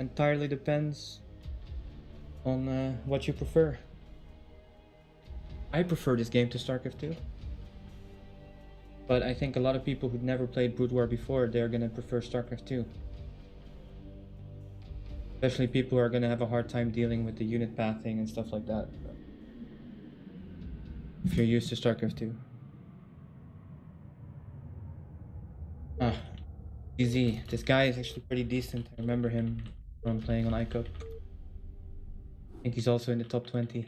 entirely depends on what you prefer. I prefer this game to Starcraft 2. But I think a lot of people who've never played Brood War before, they're gonna prefer Starcraft 2. Especially people who are gonna have a hard time dealing with the unit pathing and stuff like that. If you're used to Starcraft 2. Ah, easy. This guy is actually pretty decent. I remember him from playing on iCup. I think he's also in the top 20.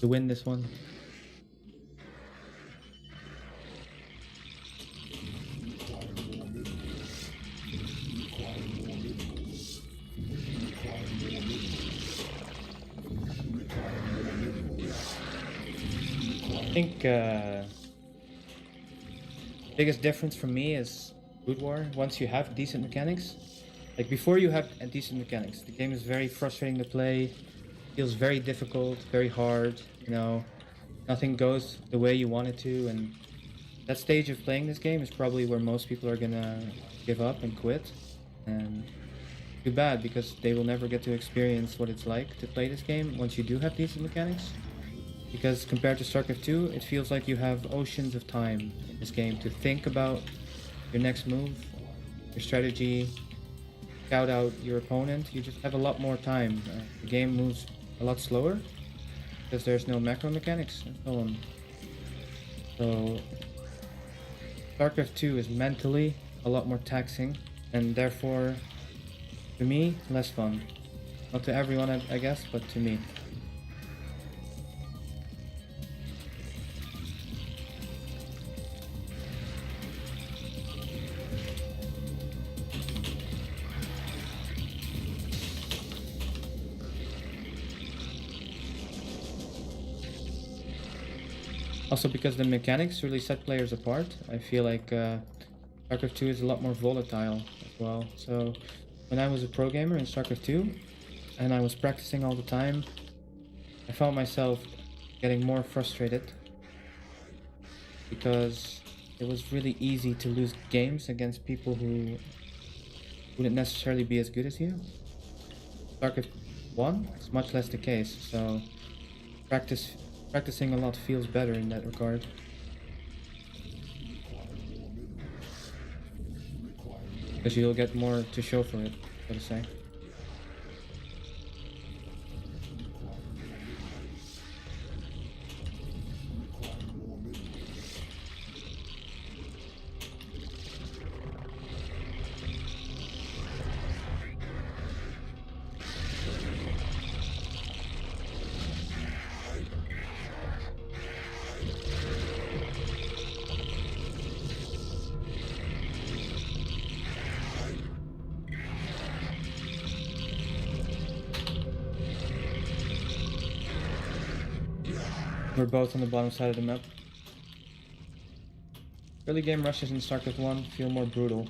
To win this one. I think biggest difference for me is Brood War. Once you have decent mechanics, like before you have decent mechanics, the game is very frustrating to play, feels very difficult, very hard, you know, nothing goes the way you want it to, and that stage of playing this game is probably where most people are gonna give up and quit. And too bad, because they will never get to experience what it's like to play this game once you do have decent mechanics. Because compared to StarCraft 2, it feels like you have oceans of time in this game to think about your next move, your strategy, scout out your opponent. You just have a lot more time. The game moves a lot slower because there's no macro mechanics and so on. So StarCraft 2 is mentally a lot more taxing and therefore, to me, less fun. Not to everyone, I guess, but to me. Also, because the mechanics really set players apart, I feel like StarCraft 2 is a lot more volatile as well. So when I was a pro gamer in StarCraft 2 and I was practicing all the time, I found myself getting more frustrated because it was really easy to lose games against people who wouldn't necessarily be as good as you. StarCraft 1 is much less the case, so practicing a lot feels better in that regard. Because you'll get more to show for it, so to say. We're both on the bottom side of the map. Early game rushes in StarCraft 1 feel more brutal.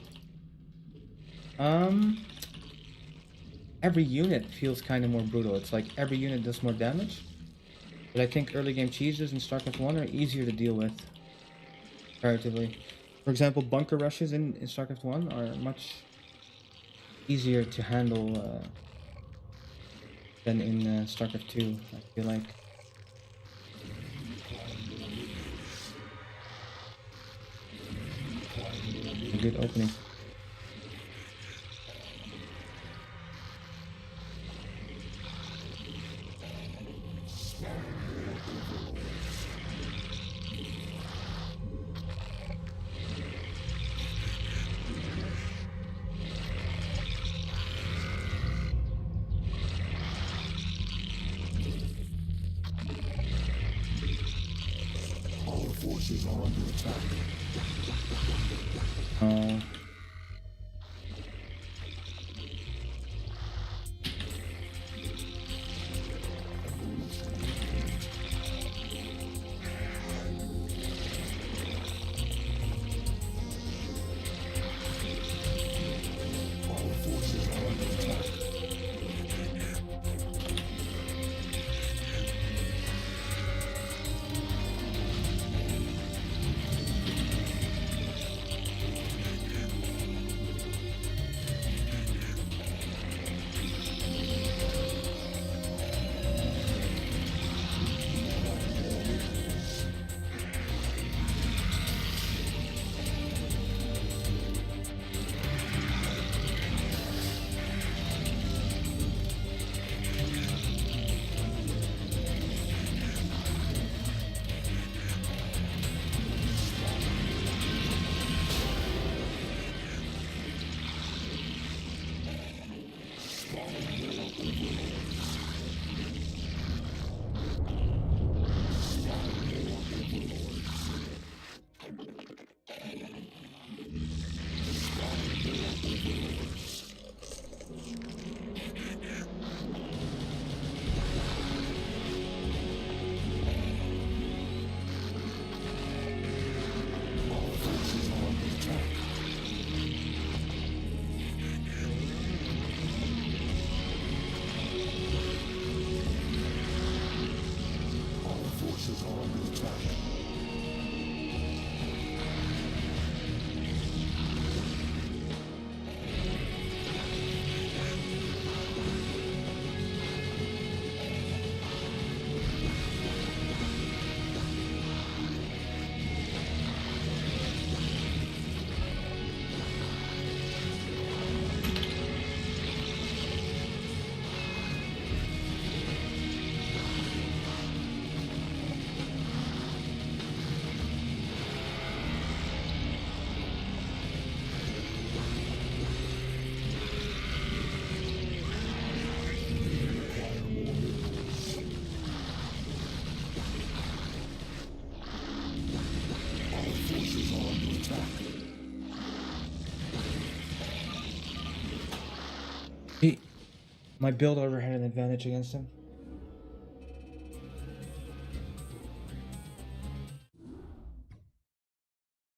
Every unit feels kind of more brutal. It's like every unit does more damage. But I think early game cheeses in StarCraft 1 are easier to deal with, comparatively. For example, bunker rushes in StarCraft 1 are much easier to handle than in StarCraft 2, I feel like. A good opening. Our forces are under attack. Oh, My build order had an advantage against him.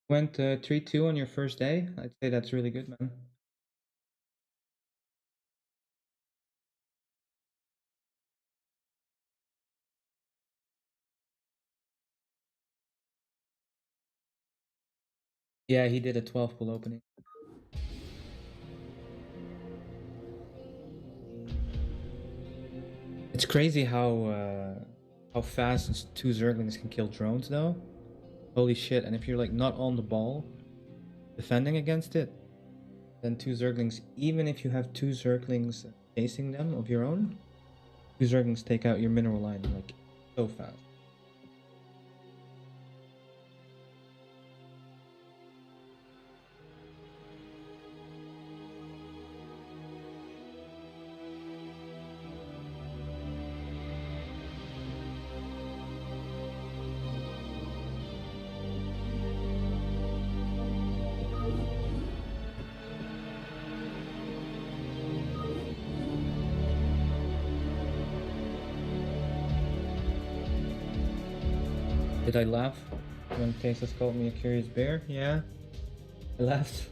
Went 3-2 on your first day. I'd say that's really good, man. Yeah, he did a 12 pull opening. It's crazy how fast 2 Zerglings can kill drones, though. Holy shit! And if you're like not on the ball, defending against it, then 2 Zerglings, even if you have 2 Zerglings chasing them of your own, 2 Zerglings take out your mineral line like so fast. Did I laugh when Faceless called me a curious bear? Yeah, I laughed.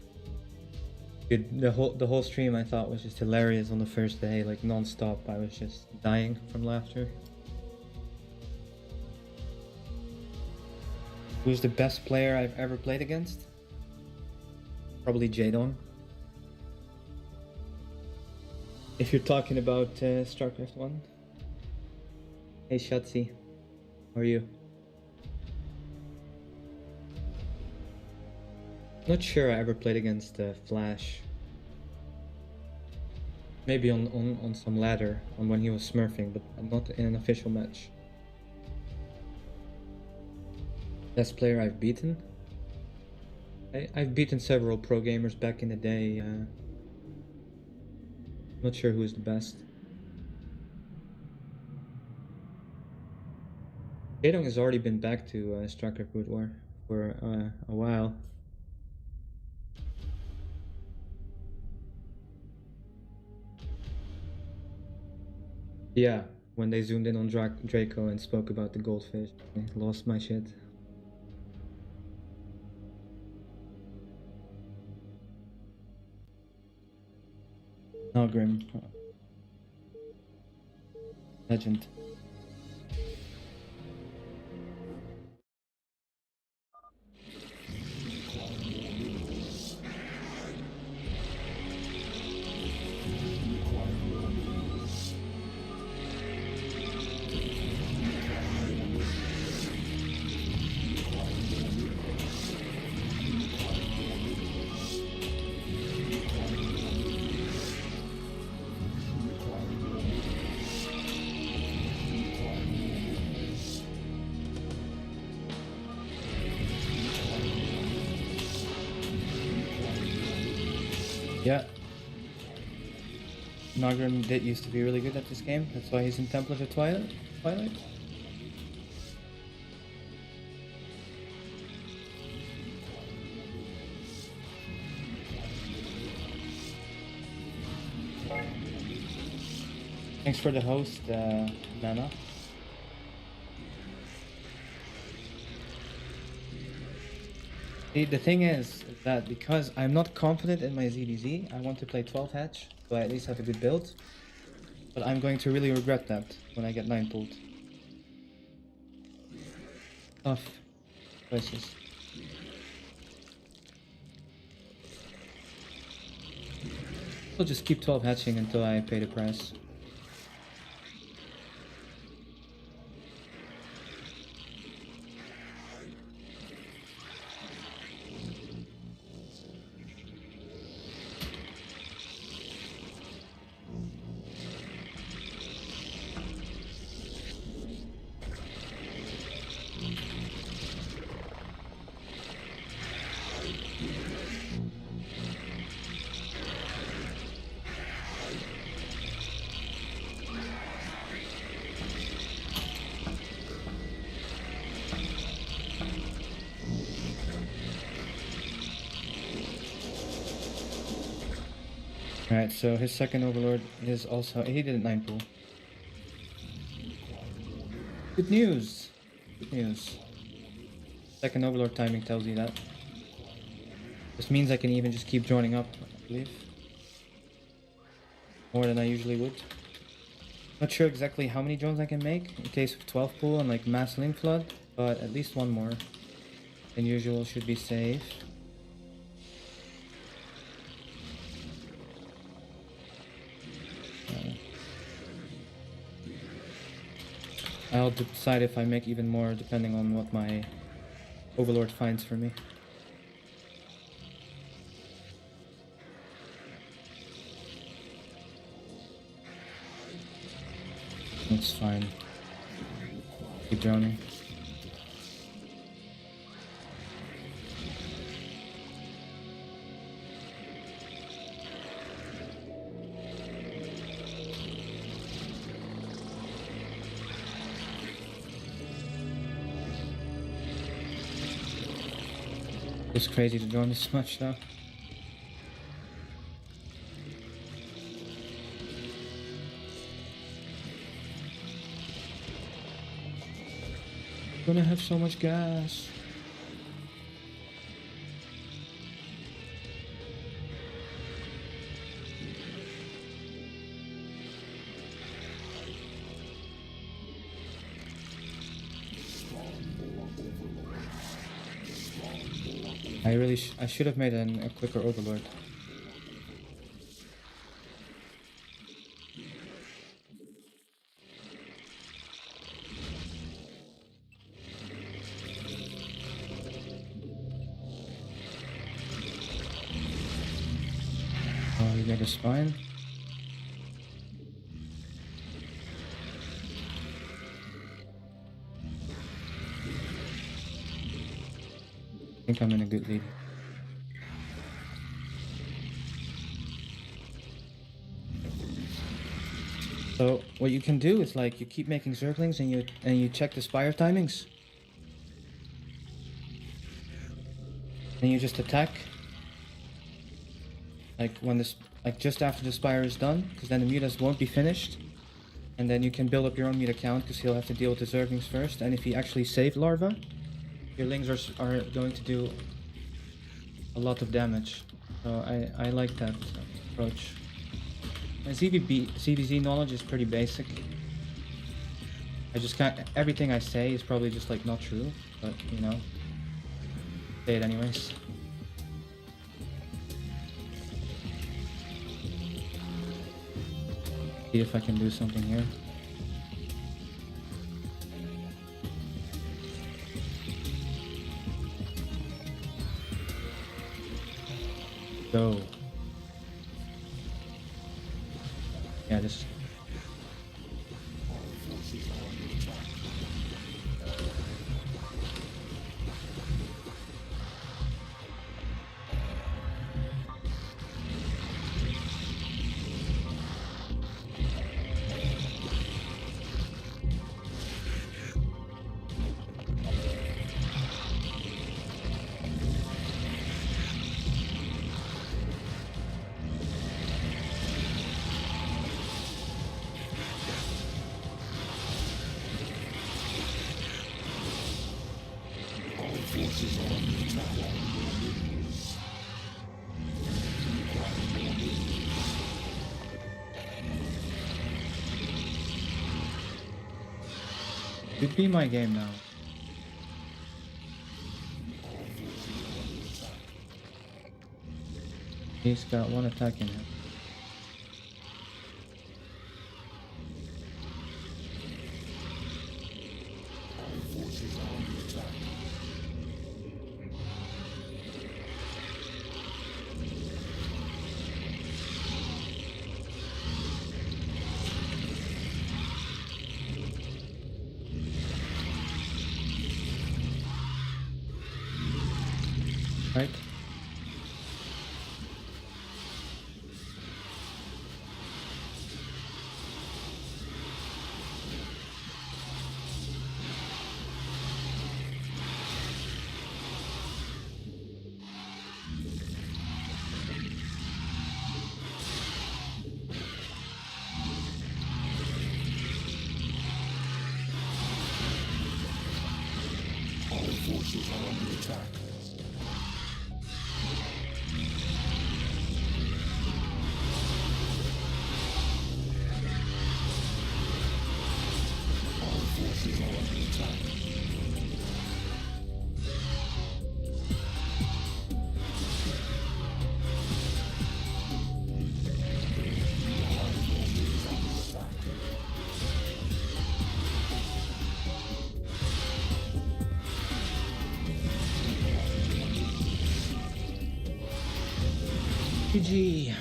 Dude, the whole stream I thought was just hilarious on the first day, like non-stop. I was just dying from laughter. Who's the best player I've ever played against? Probably Jadon. If you're talking about Starcraft 1. Hey Shotzi, how are you? Not sure I ever played against Flash. Maybe on some ladder, on when he was smurfing, but not in an official match. Best player I've beaten? I've beaten several pro gamers back in the day. Not sure who is the best. Jadong has already been back to Starcraft Root War for a while. Yeah, when they zoomed in on Draco and spoke about the goldfish, I lost my shit. Grim. Legend. Yeah. Nogrim did used to be really good at this game. That's why he's in Temple of the Twilight. Thanks for the host, Nana. The thing is that because I'm not confident in my ZDZ, I want to play 12 hatch, so I at least have a good build. But I'm going to really regret that when I get 9 pulled. Tough choices. I'll just keep 12 hatching until I pay the price. Alright, so his second overlord is also... He did a 9 pool. Good news! Good news. Second overlord timing tells you that. This means I can even just keep joining up, I believe. More than I usually would. Not sure exactly how many drones I can make in case of 12 pool and like mass link flood, but at least one more than usual should be safe. I'll decide if I make even more depending on what my overlord finds for me. It's fine. Keep droning. It's crazy to drone this much though. Gonna have so much gas. I should have made a quicker overlord. Oh, you made a spine? I think I'm in a good lead. So what you can do is like you keep making Zerglings and you check the spire timings. And you just attack. Like when this just after the spire is done, because then the mutas won't be finished. And then you can build up your own muta count because he'll have to deal with the Zerglings first. And if he actually saved larva, your lings are going to do a lot of damage. So I like that approach. My ZVZ knowledge is pretty basic. I just can't... Everything I say is probably just like not true, but you know, say it anyways. See if I can do something here. Go. Yeah, this. Could be my game now. He's got one attack in him. Right? GG.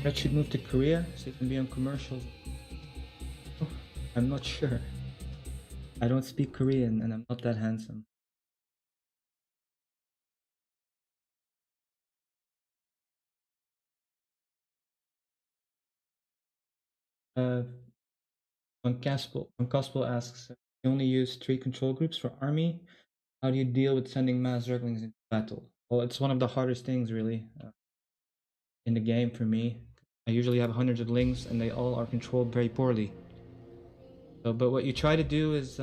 Red should move to Korea so he can be on commercials. I'm not sure. I don't speak Korean and I'm not that handsome. When Gospel asks, you only use 3 control groups for army. How do you deal with sending mass Zerglings into battle? Well, it's one of the hardest things, really, in the game for me. I usually have hundreds of lings, and they all are controlled very poorly. So, but what you try to do is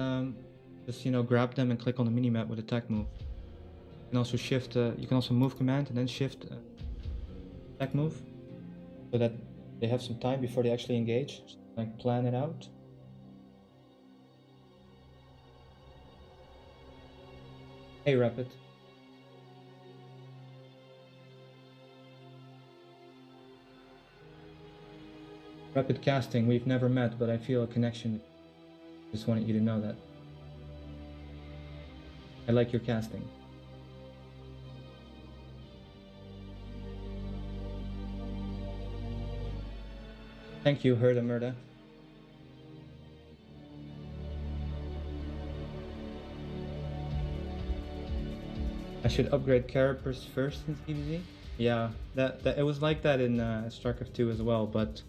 just grab them and click on the minimap with attack move. You can also shift. You can also move command and then shift attack move, so that they have some time before they actually engage. So, like plan it out. Hey, Rapid. Rapid casting, we've never met, but I feel a connection. Just wanted you to know that. I like your casting. Thank you, Herda Murda. I should upgrade characters first in CBZ. Yeah, that it was like that in Starcraft 2 as well, but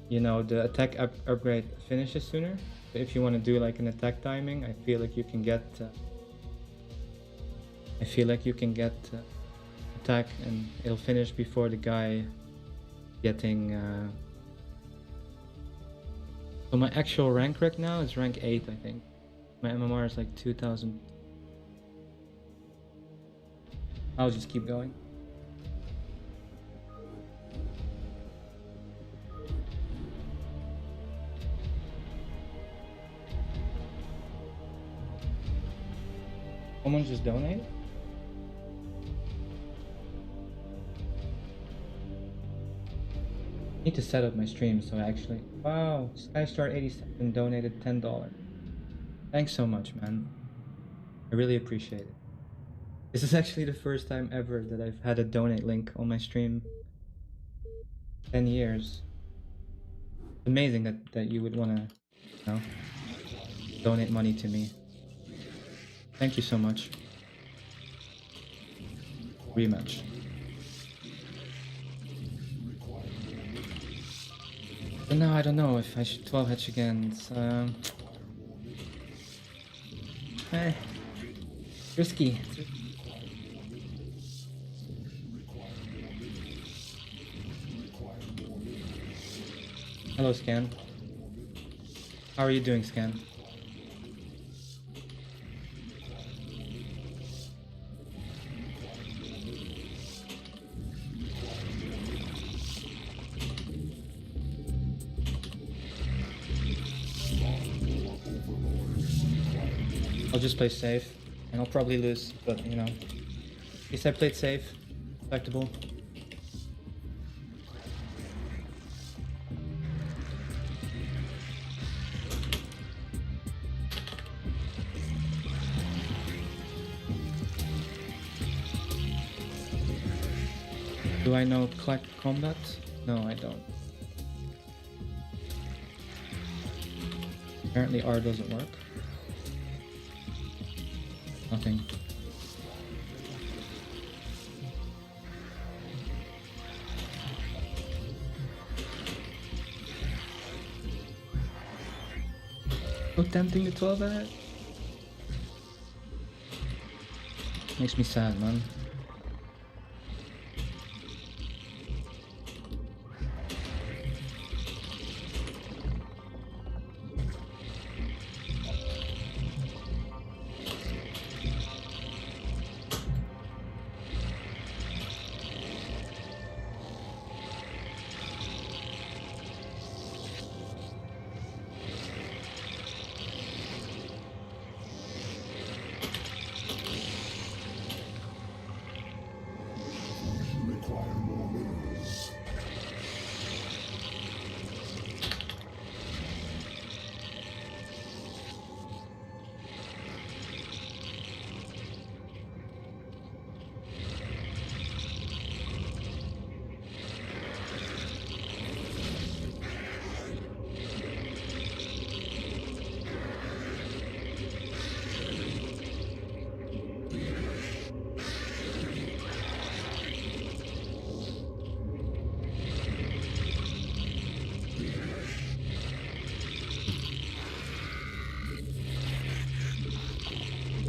the attack upgrade finishes sooner. If you want to do like an attack timing, I feel like you can get attack and it'll finish before the guy getting so my actual rank right now is rank 8, I think. My MMR is like 2000. I'll just keep going. Someone just donated? I need to set up my stream so actually. Wow, Skystar87 donated $10. Thanks so much, man. I really appreciate it. This is actually the first time ever that I've had a donate link on my stream. 10 years. It's amazing that you would want to, donate money to me. Thank you so much. Rematch. But now I don't know if I should 12 hedge again. It's risky. Hello, Scan. How are you doing, Scan? I'll just play safe, and I'll probably lose, but at least I played safe, respectable. Do I know Clack Combat? No, I don't. Apparently R doesn't work. Nothing. So tempting to 12 at? Makes me sad, man.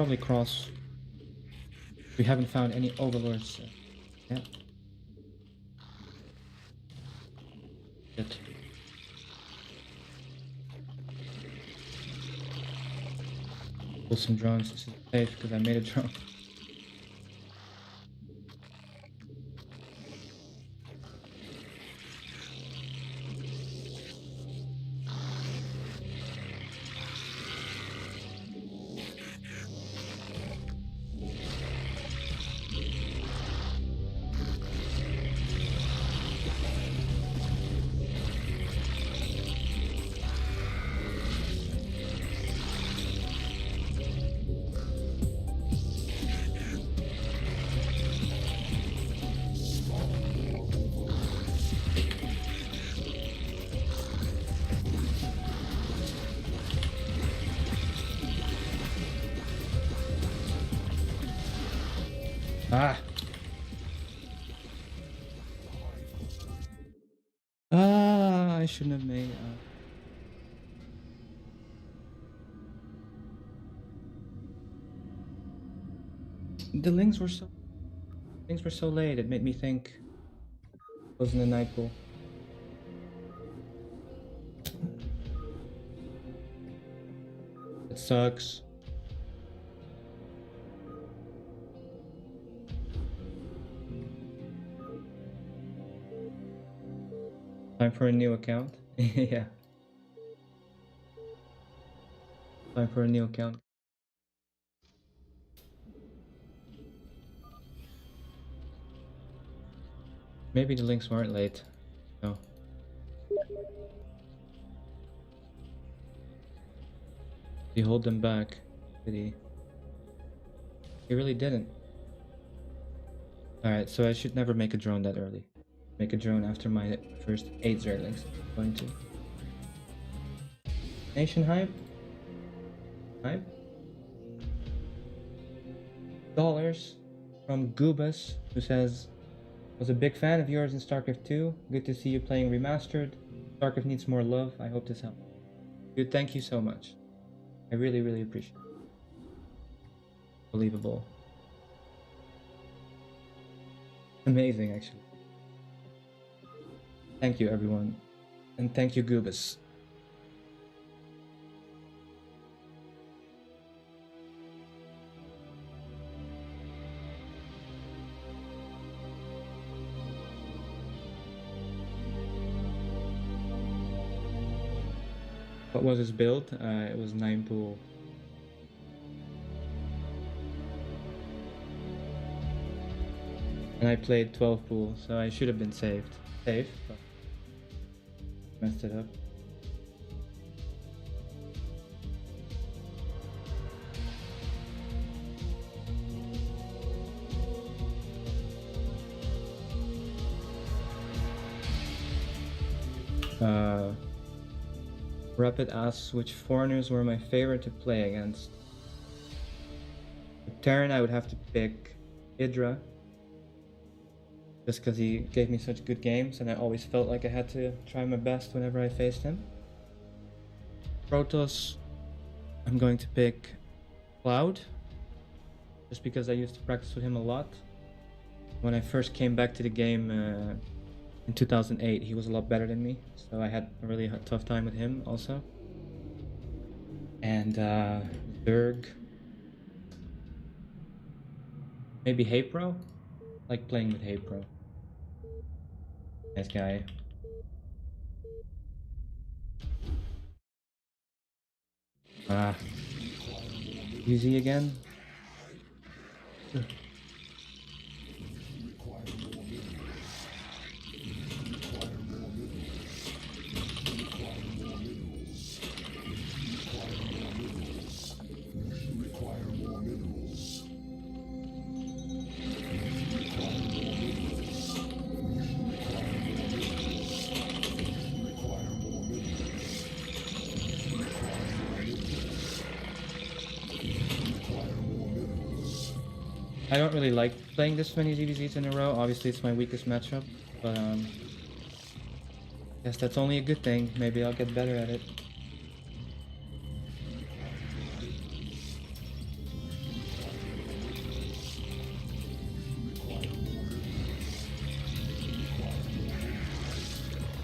probably cross. We haven't found any overlords yet. Shit. Pull some drones. This is safe because I made a drone. Ah! Ah! I shouldn't have made. The links were so late. It made me think it wasn't a night pool. It sucks. Time for a new account. Yeah. Time for a new account. Maybe the links weren't late. No. He hold them back, did he? He really didn't. Alright, so I should never make a drone that early. Make a drone after my first 8 Zerglings. Going to. Nation hype? Hype? Dollars from Goobus, who says, was a big fan of yours in Starcraft 2. Good to see you playing Remastered. Starcraft needs more love. I hope this helps. Dude, thank you so much. I really, really appreciate it. Believable. Amazing, actually. Thank you, everyone. And thank you, Goobus. What was his build? It was 9 pool. And I played 12 pool, so I should have been safe, but messed it up. Rapid asks which foreigners were my favorite to play against. With Terran, I would have to pick Hydra. Just because he gave me such good games and I always felt like I had to try my best whenever I faced him. Protoss, I'm going to pick Cloud. Just because I used to practice with him a lot. When I first came back to the game in 2008, he was a lot better than me. So I had a really tough time with him also. And Zerg. Maybe Hapro? I like playing with Hapro. Nice guy. Easy again? I don't really like playing this many ZVZs in a row. Obviously, it's my weakest matchup, but I guess that's only a good thing. Maybe I'll get better at it.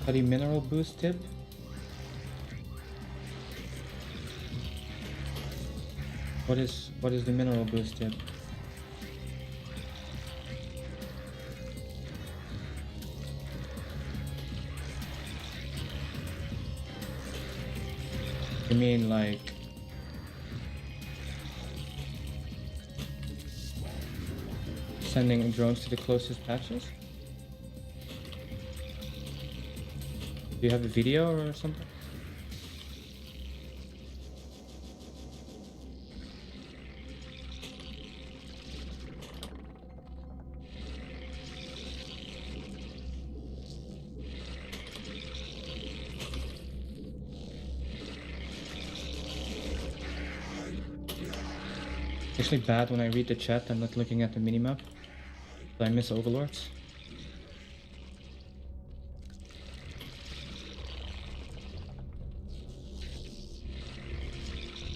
Study mineral boost tip. What is the mineral boost tip? You mean like sending drones to the closest patches? Do you have a video or something? It's actually bad when I read the chat, I'm not looking at the minimap. So I miss overlords.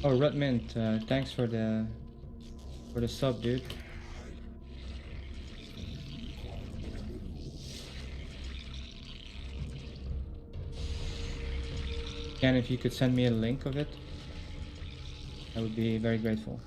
Oh, Red Mint, thanks for the sub, dude. And if you could send me a link of it, I would be very grateful.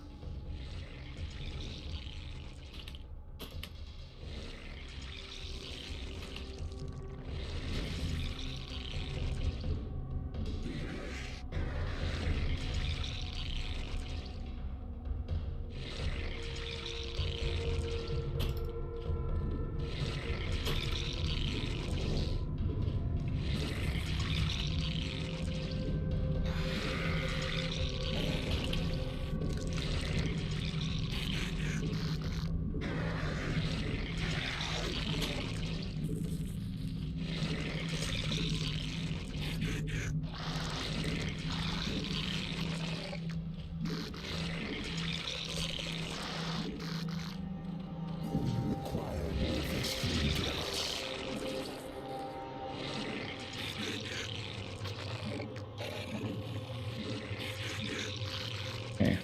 Okay,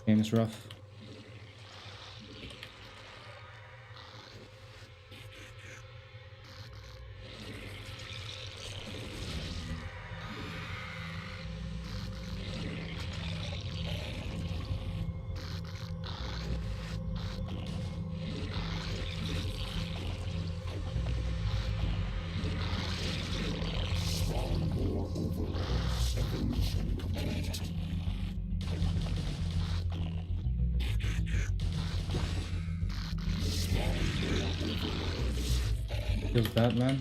game is rough. Feels bad, man.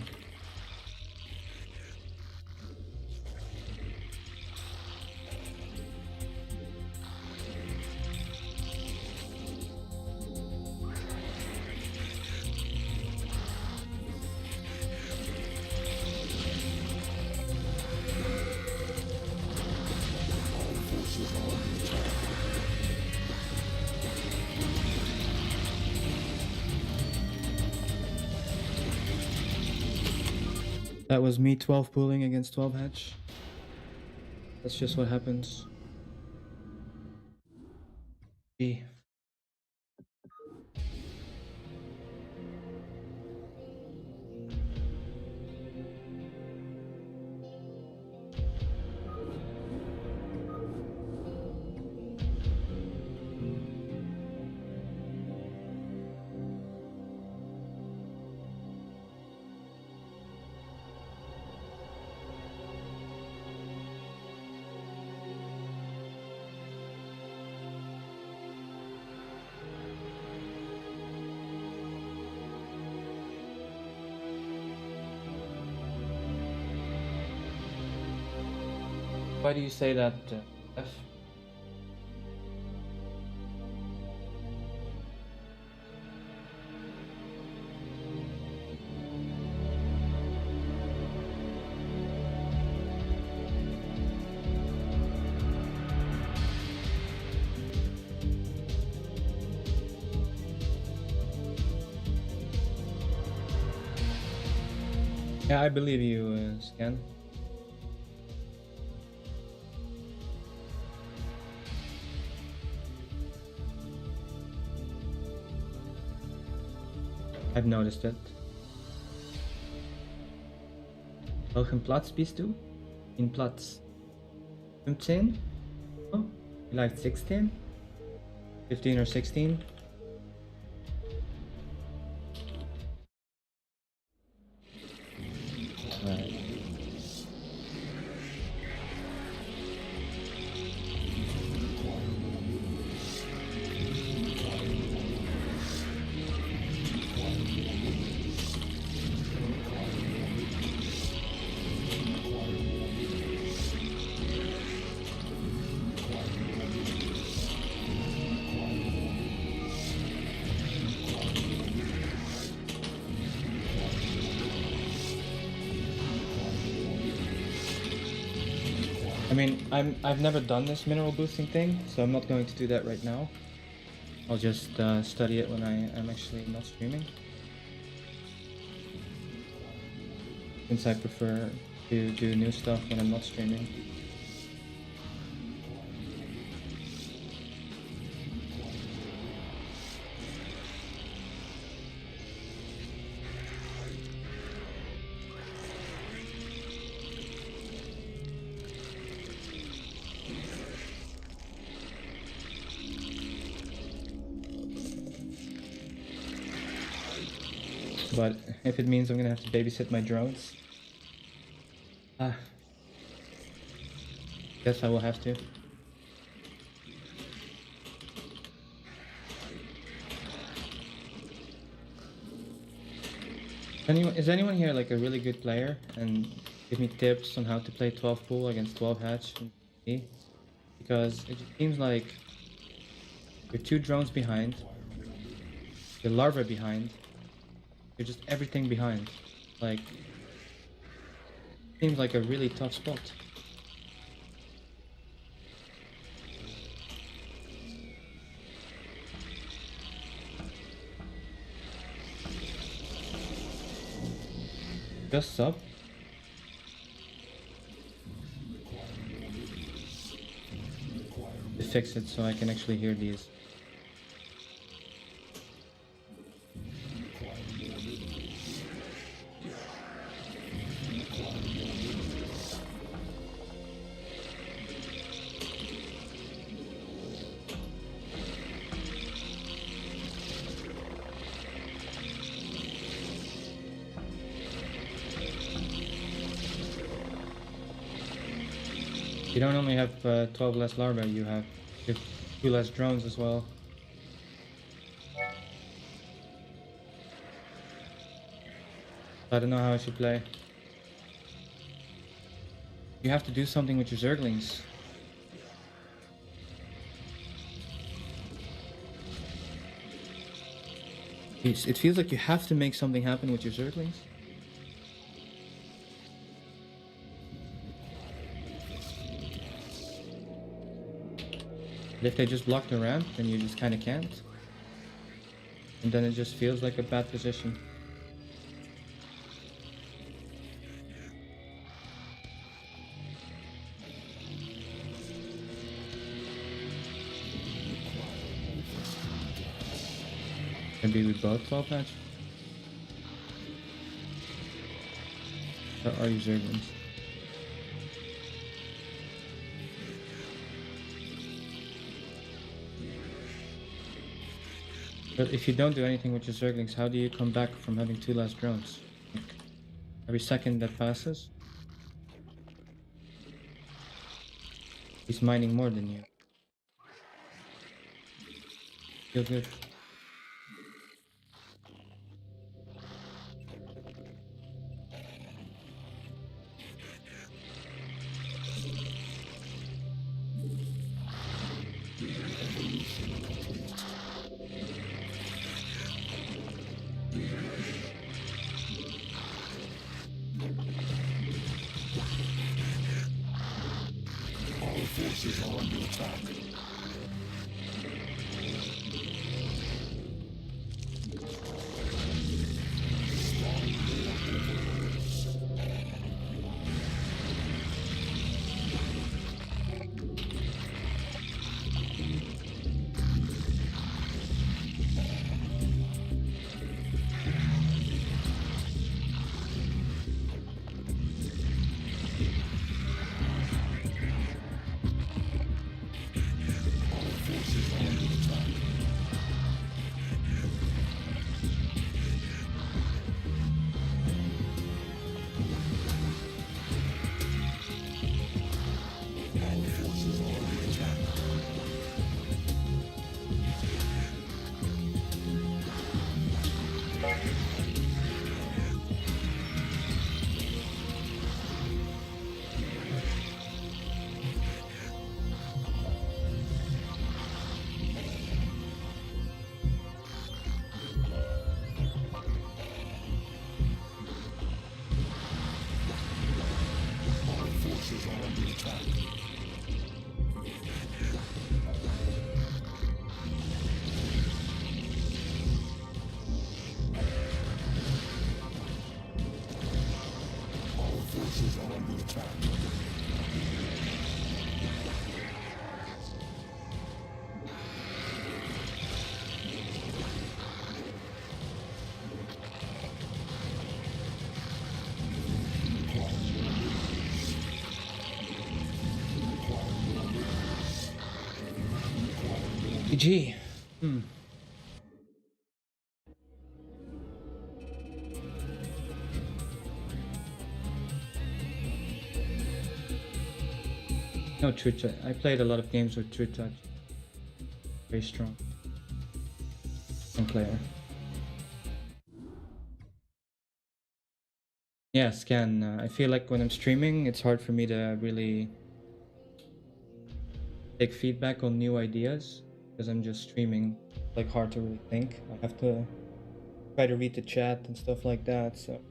That was me 12 pooling against 12 hedge. That's just what happens. B. Why do you say that, F? Yeah, I believe you, Scan. I've noticed it. Welchen Platz bist du? In Platz 15? Oh, vielleicht 16? 15 or 16? Alright. I mean, I've never done this mineral boosting thing, so I'm not going to do that right now. I'll just study it when I'm actually not streaming. Since I prefer to do new stuff when I'm not streaming. But if it means I'm gonna have to babysit my drones, guess I will have to. Is anyone here like a really good player and give me tips on how to play 12 pool against 12 hatch? Because it just seems like you're 2 drones behind, your larva behind, you're just everything behind. Like, seems like a really tough spot. Just sub. To fix it so I can actually hear these. You don't only have 12 less larvae, you have 2 less drones as well. I don't know how I should play. You have to do something with your Zerglings. It feels like you have to make something happen with your Zerglings. If they just block the ramp, then you just kind of can't. And then it just feels like a bad position. Maybe we both 12 match? Or are you Zerglings? But if you don't do anything with your Zerglings, how do you come back from having 2 less drones? Like, every second that passes, he's mining more than you. Feel good. Forces are under attack. GG. No true touch. I played a lot of games with true touch. Very strong. Player. Yeah, Scan. I feel like when I'm streaming, it's hard for me to really take feedback on new ideas because I'm just streaming. Like hard to really think. I have to try to read the chat and stuff like that. So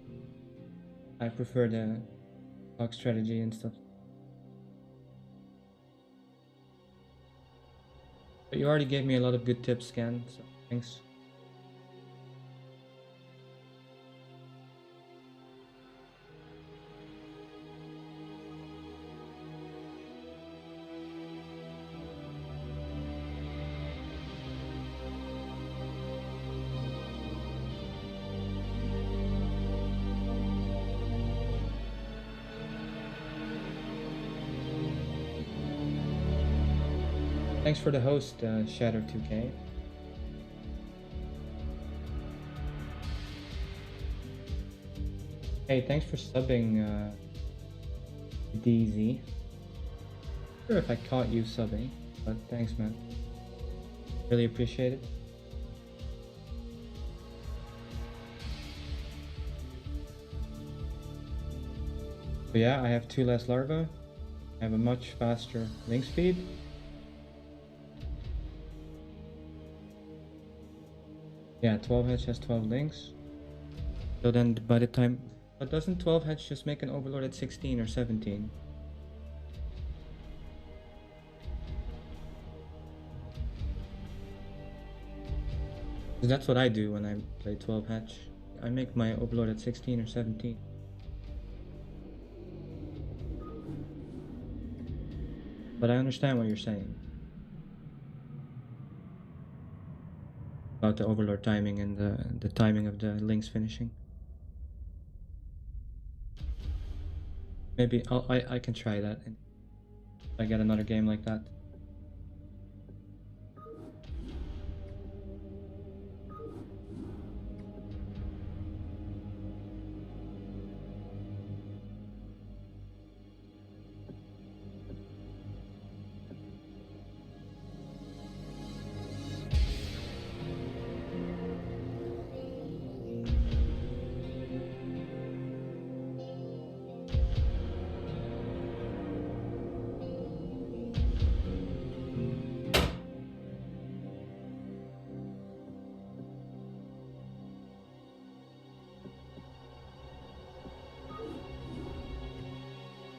I prefer the talk strategy and stuff. But you already gave me a lot of good tips, Scan. So thanks. Thanks for the host, Shadow2K. Hey, thanks for subbing, DZ. Not sure if I caught you subbing, but thanks, man. Really appreciate it. So yeah, I have 2 less larvae. I have a much faster link speed. Yeah, 12 hedge has 12 links. So then by the time... But doesn't 12 hedge just make an overlord at 16 or 17? That's what I do when I play 12 hedge. I make my overlord at 16 or 17. But I understand what you're saying about the overlord timing and the timing of the links finishing. Maybe I can try that if I get another game like that.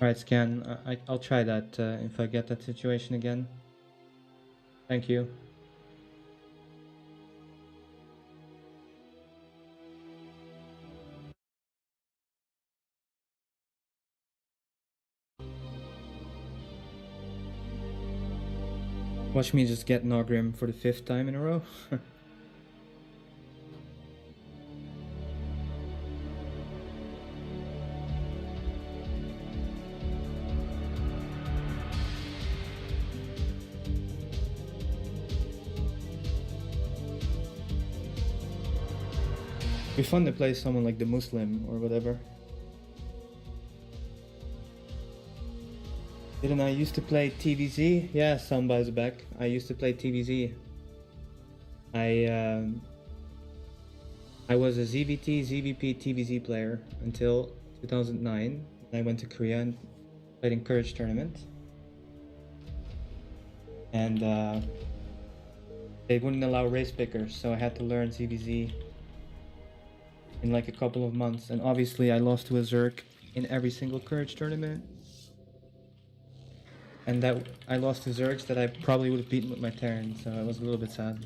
Alright, Scan, I'll try that if I get that situation again. Thank you. Watch me just get Nogrim for the 5th time in a row. It'd be fun to play someone like the Muslim or whatever. Didn't I used to play TVZ? Yeah, Samba is back. I used to play TVZ. I was a ZVT, ZVP, TVZ player until 2009. I went to Korea and played in Courage tournament. And they wouldn't allow race pickers, so I had to learn ZVZ in like a couple of months. And obviously I lost to a Zerg in every single Courage tournament. And that I lost to Zergs that I probably would have beaten with my Terran, so it was a little bit sad.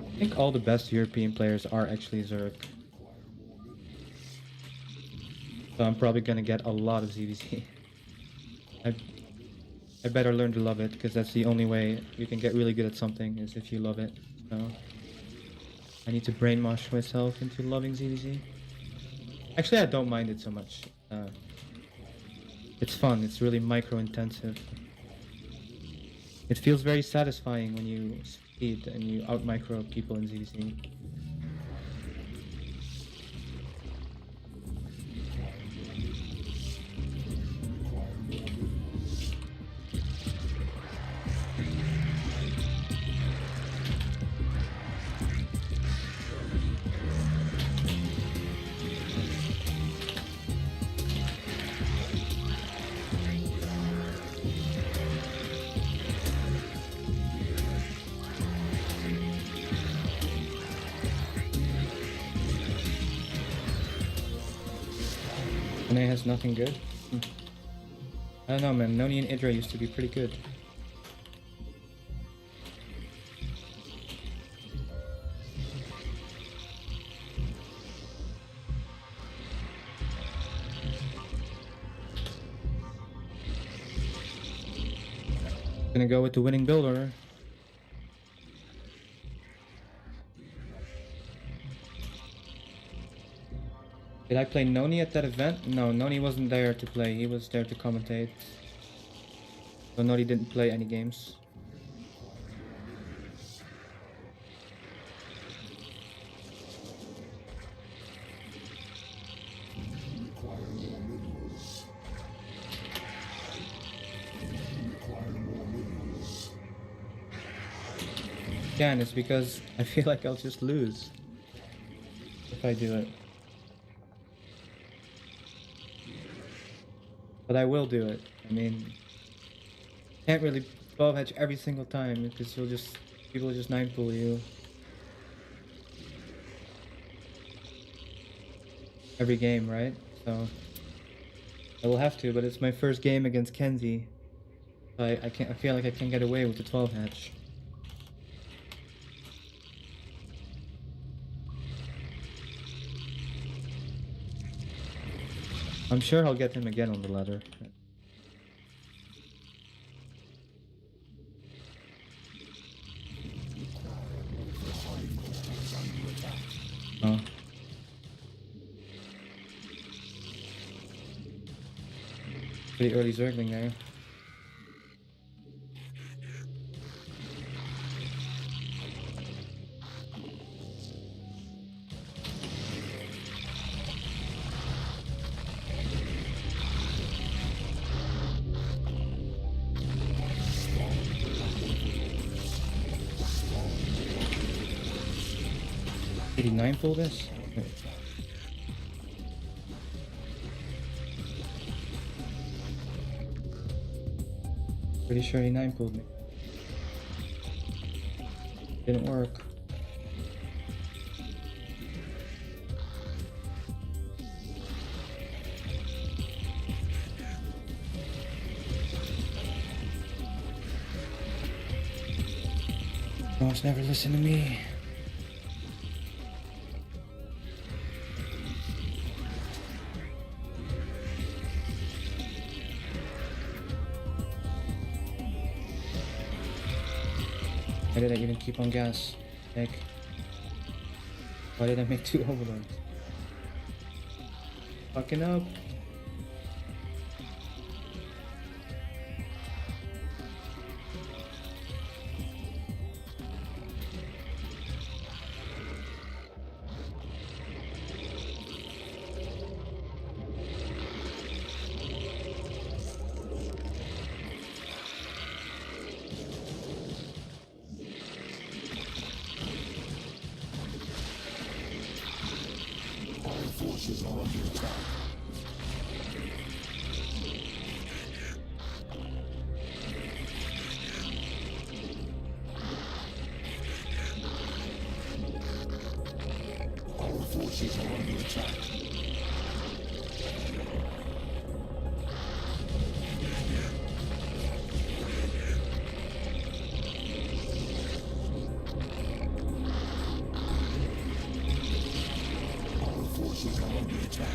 I think all the best European players are actually Zerg. So I'm probably gonna get a lot of ZVZ. I better learn to love it, because that's the only way you can get really good at something, is if you love it. So I need to brainwash myself into loving ZVZ. Actually, I don't mind it so much. It's fun. It's really micro intensive. It feels very satisfying when you succeed and you out micro people in ZZ. None has nothing good? I don't know, man. Noni and Idra used to be pretty good. Gonna go with the winning builder. Did I play Noni at that event? No, Noni wasn't there to play. He was there to commentate. So Noni didn't play any games. Yeah, and it's because I feel like I'll just lose if I do it. But I will do it. I mean, can't really 12 hedge every single time because people will just 9-pull you. Every game, right? So I will have to, but it's my first game against Kenzie. So I feel like I can't get away with the 12 hedge. I'm sure I'll get him again on the ladder. Oh. Pretty early Zergling there. Did he 9-pull this? Okay. Pretty sure he 9-pulled me. Didn't work. Almost never listen to me. Why did I even keep on gas? Heck. Why did I make 2 overlords? Fucking up. Forces are under attack. Our forces are under attack. Forces are under attack.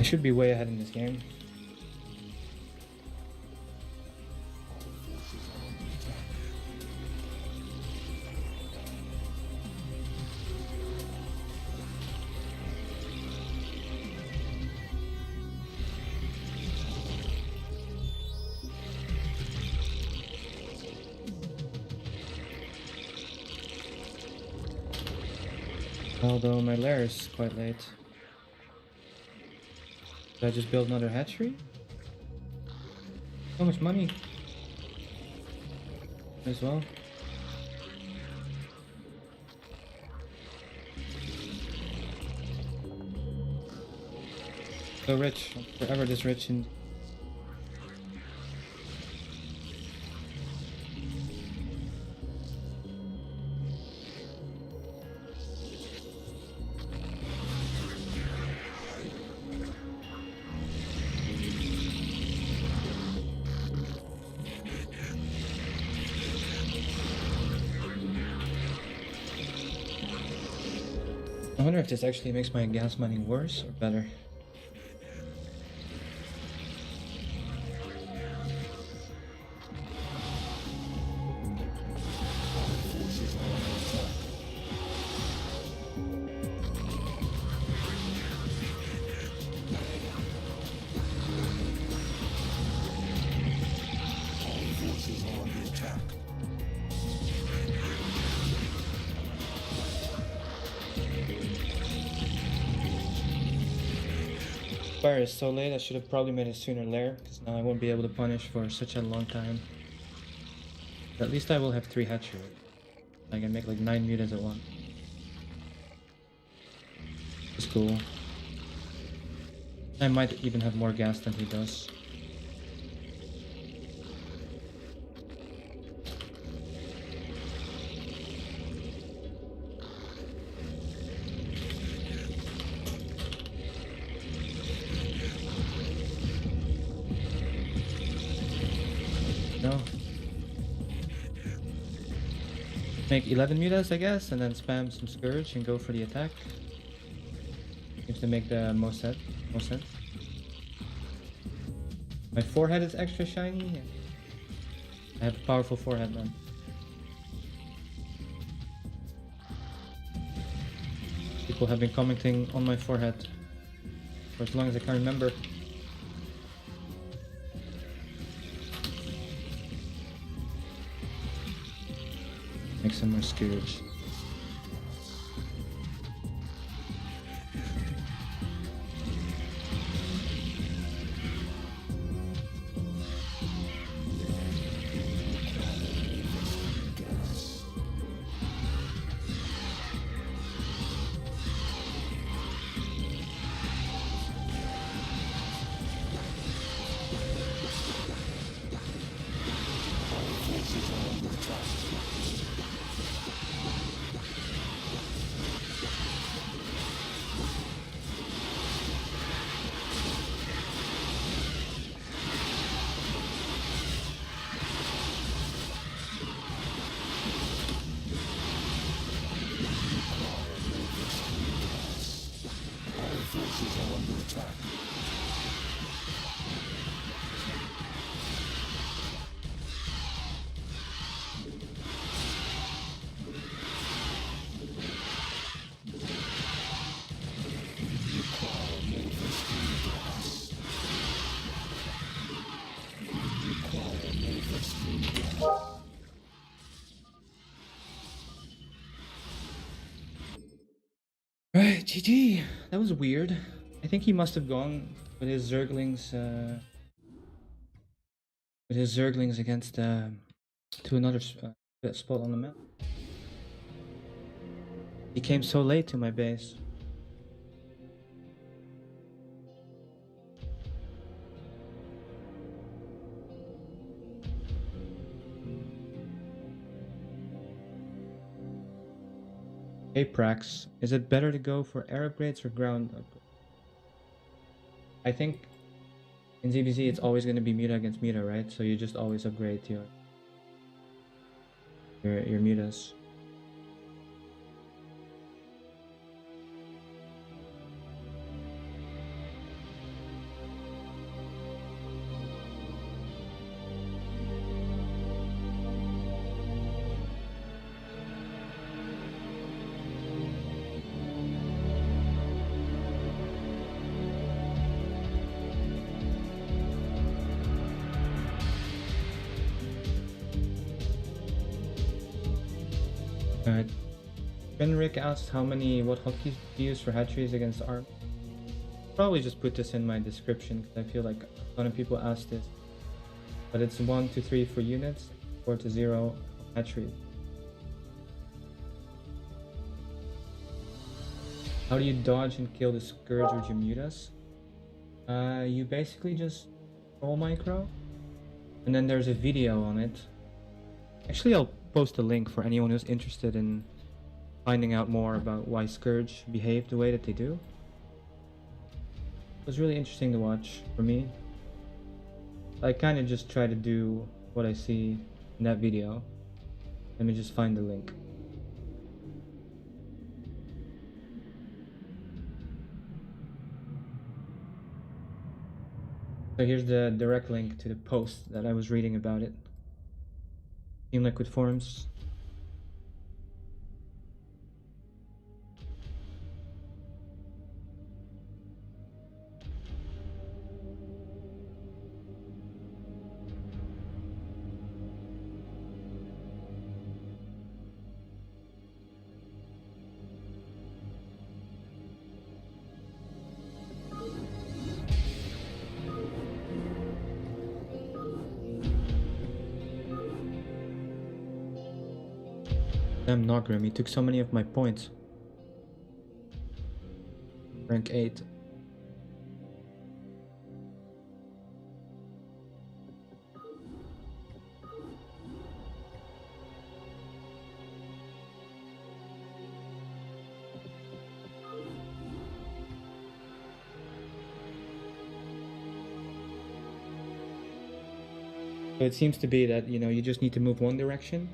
I should be way ahead in this game. Although my lair is quite late. Did I just build another hatchery? So much money. As well. So rich. I'm forever this rich and I wonder if this actually makes my gas mining worse or better. Fire is so late, I should have probably made a sooner lair, because now I won't be able to punish for such a long time. But at least I will have 3 hatcheries. I can make like 9 mutants at once. It's cool. I might even have more gas than he does. No. Make 11 mutas, I guess, and then spam some Scourge and go for the attack. Seems to make the most sense. My forehead is extra shiny. I have a powerful forehead, man. People have been commenting on my forehead for as long as I can remember. Make some more Scourge. Right, GG. That was weird. I think he must have gone with his Zerglings, against to another spot on the map. He came so late to my base. Hey Prax, is it better to go for air upgrades or ground upgrades? I think in ZBZ it's always going to be muta against muta, right? So you just always upgrade your mutas. Alright. Rick asked what hotkeys do you use for hatcheries against arm? Probably just put this in my description because I feel like a ton of people ask this. But it's 1 to 3 for units, 4 to 0 hatcheries. How do you dodge and kill the Scourge with your mutas? You basically just roll micro, and then there's a video on it. Actually, I'll post a link for anyone who's interested in finding out more about why Scourge behave the way that they do. It was really interesting to watch for me. I kind of just try to do what I see in that video. Let me just find the link. So here's the direct link to the post that I was reading about it. Team Liquid forums. Damn Nogrim, he took so many of my points. Rank 8. So it seems to be that, you just need to move one direction,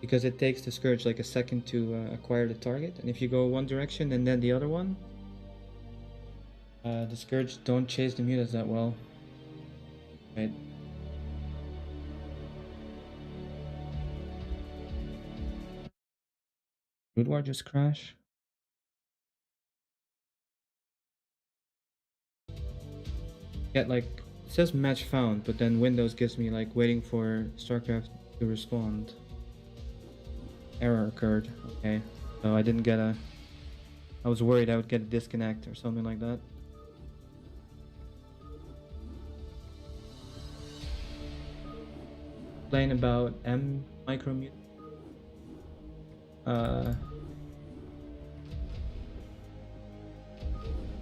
because it takes the Scourge like a second to acquire the target, and if you go one direction and then the other one, the Scourge don't chase the mutas that well. Right. Brood War just crash? Get like, it says match found, but then Windows gives me like waiting for Starcraft to respond. Error occurred. Okay, so I didn't get I was worried I would get a disconnect or something like that. Explain about M micromute. I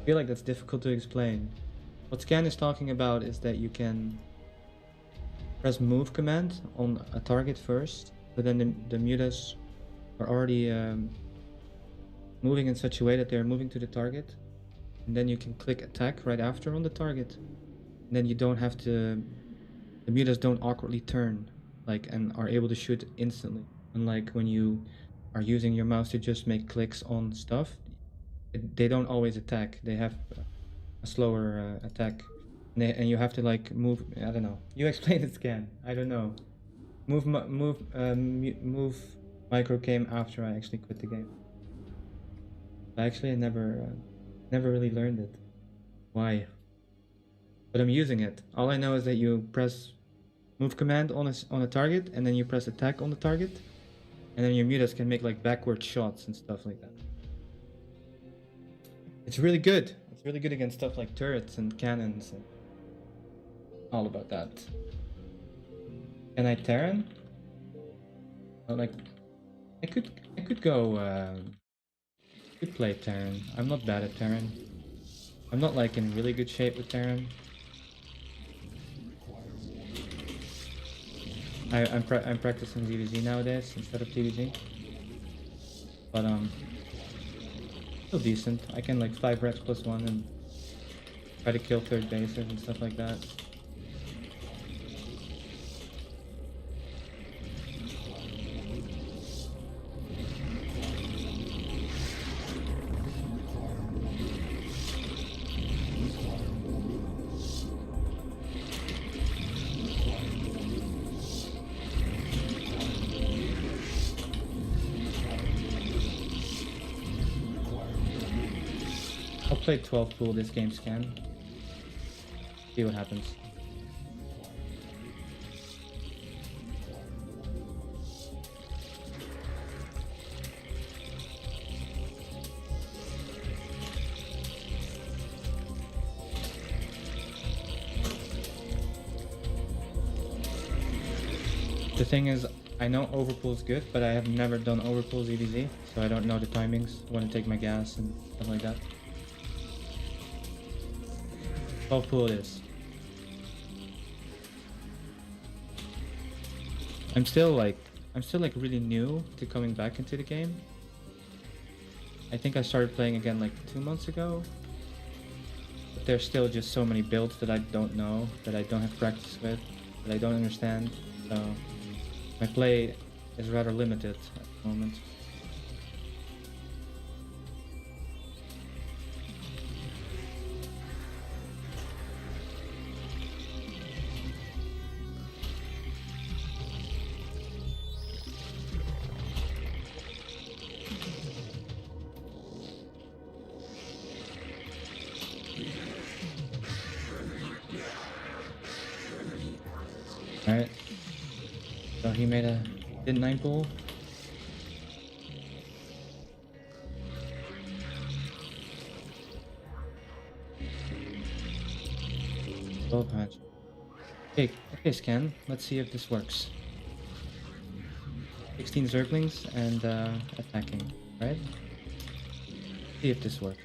feel like that's difficult to explain. What Scan is talking about is that you can press move command on a target first, but then the mutas are already moving in such a way that they're moving to the target, and then you can click attack right after on the target, and then you don't have to, the mutas don't awkwardly turn and are able to shoot instantly, unlike when you are using your mouse to just make clicks on stuff. They don't always attack, they have a slower attack, and you have to move. I don't know, you explain it, Scan. I don't know. Move micro came after I actually quit the game. Actually, I never really learned it. Why? But I'm using it. All I know is that you press move command on a target, and then you press attack on the target, and then your mutas can make backward shots and stuff like that. It's really good. It's really good against stuff like turrets and cannons and all about that. Can I Terran? I could go. Could play Terran. I'm not bad at Terran. I'm not in really good shape with Terran. I'm practicing ZVZ nowadays instead of TVZ. But still decent. I can 5 reps plus 1 and try to kill third bases and stuff like that. I'll play 12 pool this game, Scan. See what happens. The thing is, I know overpool is good, but I have never done overpool ZVZ, so I don't know the timings when to take my gas and stuff like that. 12 pool it is. I'm still like really new to coming back into the game. I think I started playing again like 2 months ago. But there's still just so many builds that I don't know, that I don't have practice with, that I don't understand. So my play is rather limited at the moment. Alright. So he made a did 9 pool. Goal patch. Okay, scan. Let's see if this works. 16 Zerglings and attacking, right? See if this works.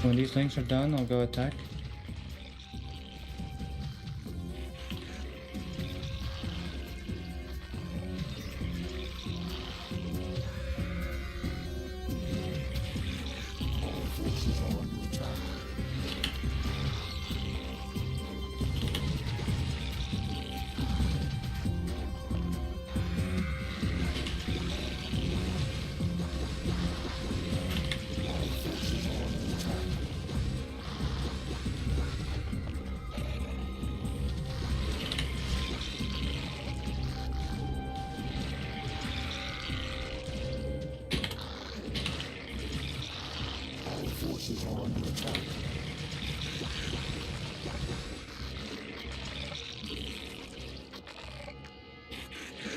When these links are done, I'll go attack.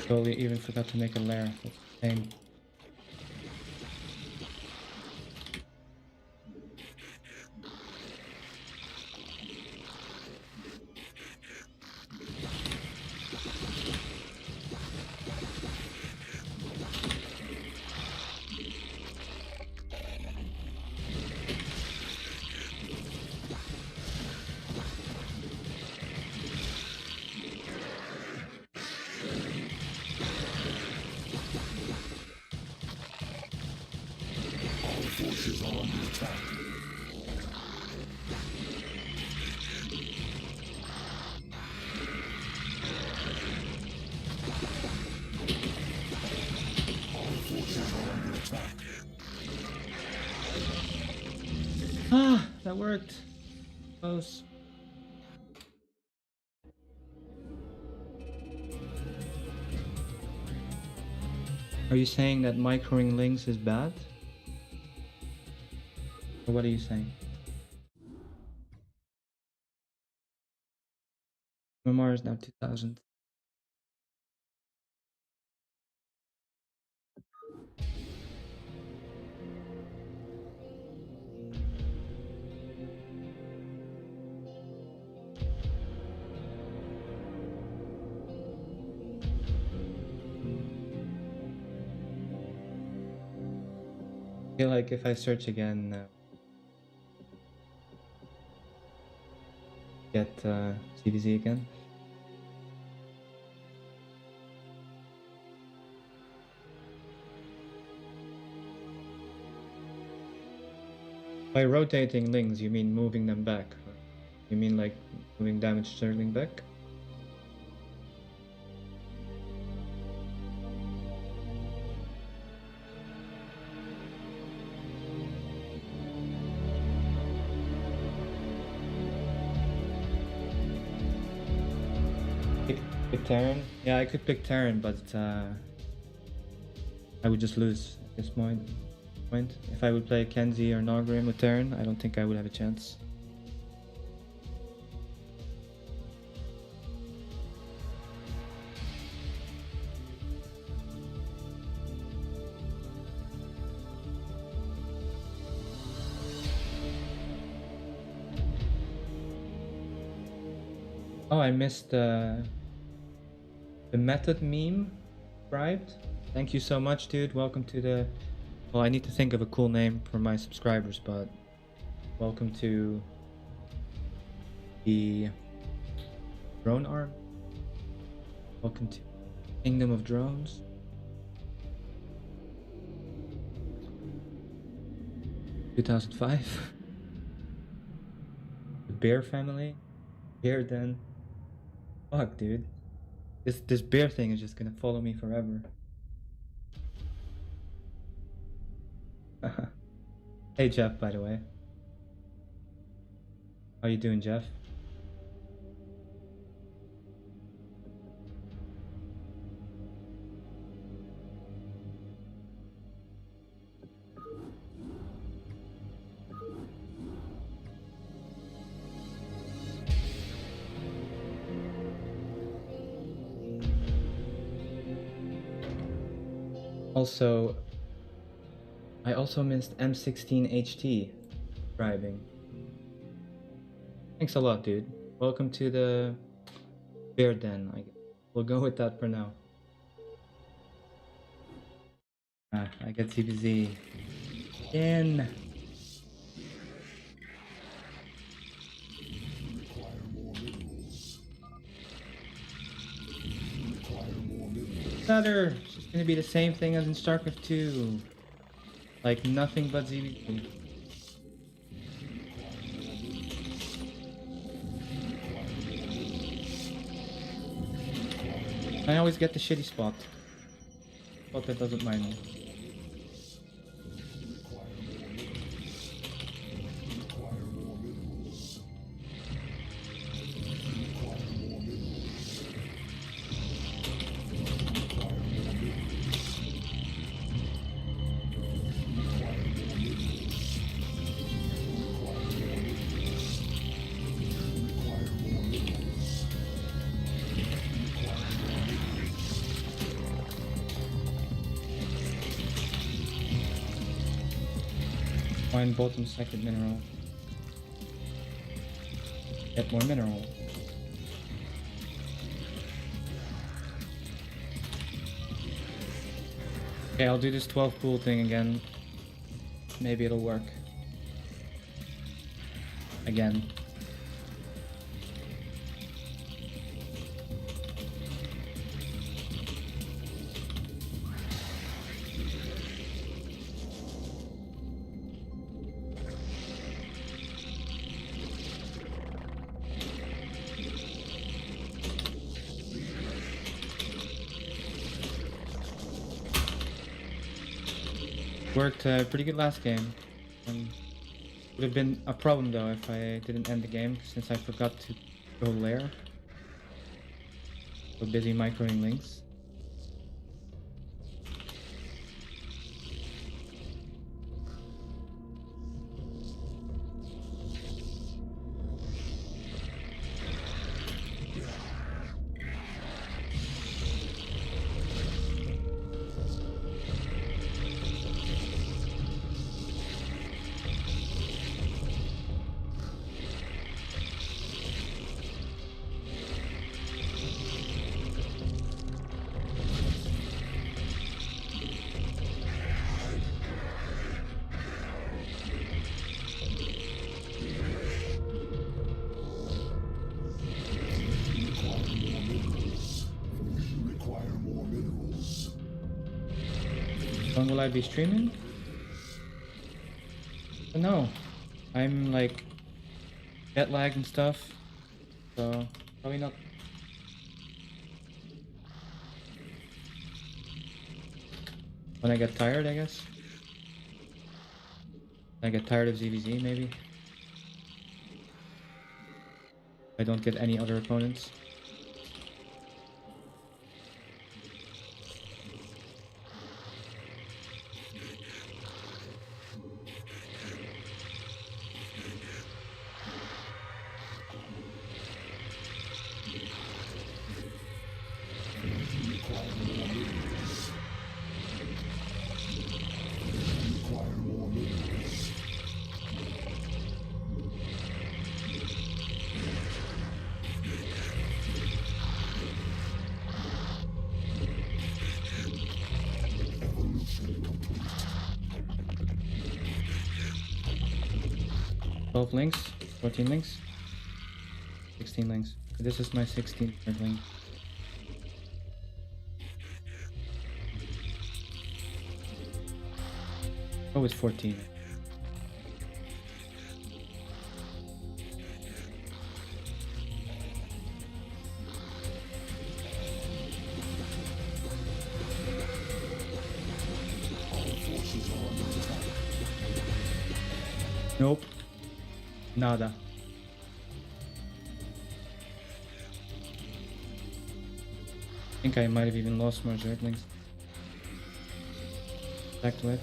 Totally even forgot to make a lair. That's insane. Forces are under attack. Ah, that worked. Close. Are you saying that microing links is bad? Or what are you saying? MMR is now 2000. I feel like if I search again, get CDZ again. By rotating links, you mean moving them back? Or you mean like moving damaged Zergling back? Pick Terran? Yeah, I could pick Terran, but I would just lose at this point. If I would play Kenzie or Nogrim with Terran, I don't think I would have a chance. Oh, I missed the method meme subscribed. Thank you so much, dude. Welcome to the... Well, I need to think of a cool name for my subscribers, but welcome to the drone arm. Welcome to Kingdom of Drones. (2005). The Bear family. Bear Den. Fuck, dude. This bear thing is just gonna follow me forever. Hey Jeff, by the way. How you doing, Jeff? Also, I also missed M16HT driving. Thanks a lot, dude. Welcome to the Bear Den. We'll go with that for now. I get CBZ. In. Another. It's just gonna be the same thing as in Starcraft 2. Like nothing but ZBT. I always get the shitty spot. Spot that doesn't mind me. Find bottom second mineral. Get more mineral. Okay, I'll do this 12 pool thing again. Maybe it'll work. Again. Worked pretty good last game. Would have been a problem though if I didn't end the game since I forgot to go lair. So busy microing links. When will I be streaming? I don't know. I'm like jet lagged and stuff, so probably not. When I get tired, I guess. When I get tired of ZVZ, maybe. I don't get any other opponents. Require more minerals. 12 links, 14 links, 16 links. This is my 16th link. Oh, it's 14. Nope. Nada. I think I might have even lost more Zerglings. Attacked with.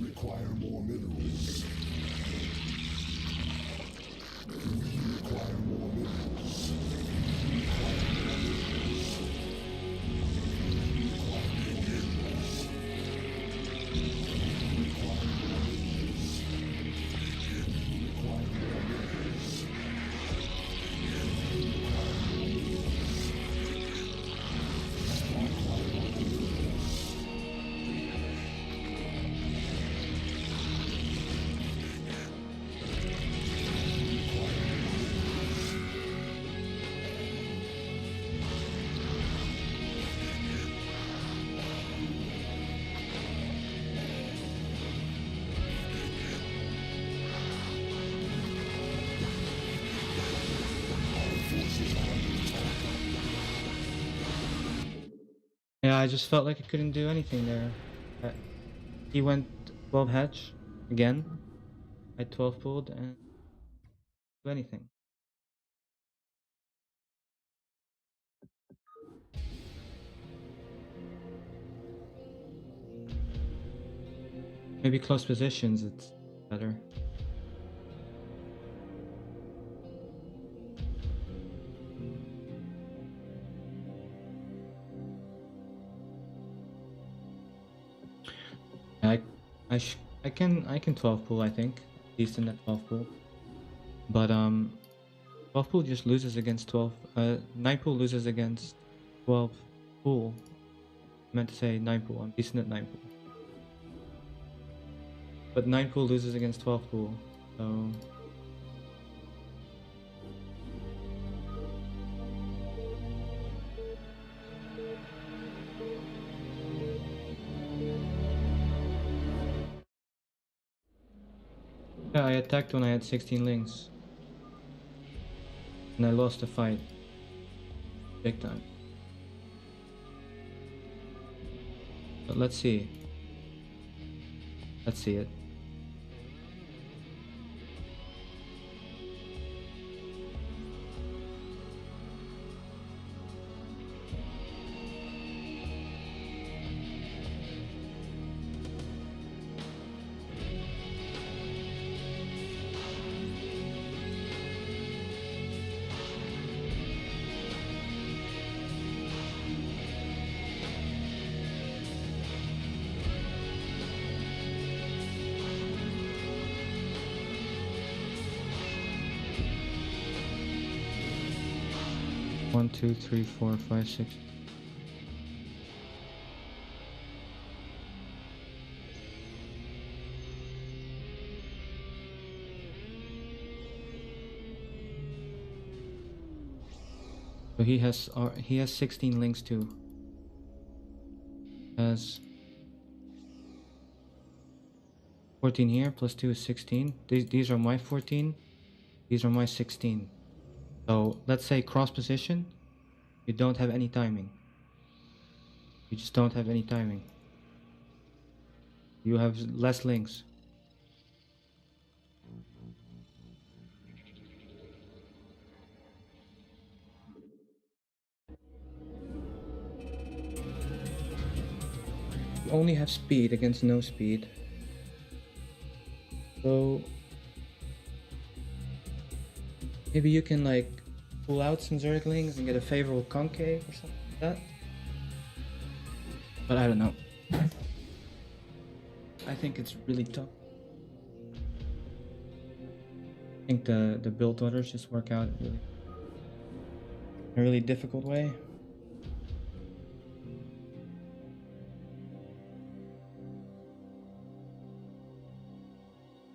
Require more minerals. Require more minerals. Yeah, I just felt like I couldn't do anything there. He went 12 hatch again. I 12 pulled and do anything. Maybe close positions, it's better. I I can 12 pull, I think. Decent at 12 pull. But 12 pool just loses against 12. 9 pool loses against 12 pool. I meant to say 9 pool. I'm decent at 9 pool. But 9 pool loses against 12 pool. So yeah, I attacked when I had 16 links. And I lost the fight. Big time. But let's see. Let's see it. 1, 2, 3, 4, 5, 6. So he has 16 links too. Has 14 here, plus 2 is 16. These are my 14. These are my 16. So let's say cross position. You don't have any timing. You just don't have any timing. You have less links. You only have speed against no speed. So maybe you can like pull out some Zerglings and get a favorable concave or something like that. But I don't know. I think it's really tough. I think the build orders just work out in a really difficult way.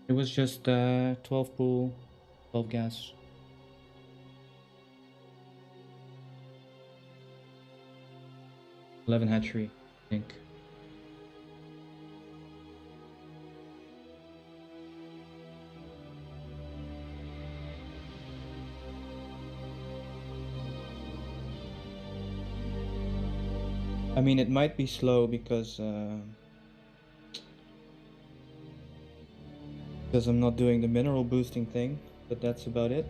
It was just 12 pool, 12 gas. $11 hatchery, I think. I mean, it might be slow because I'm not doing the mineral boosting thing, but that's about it.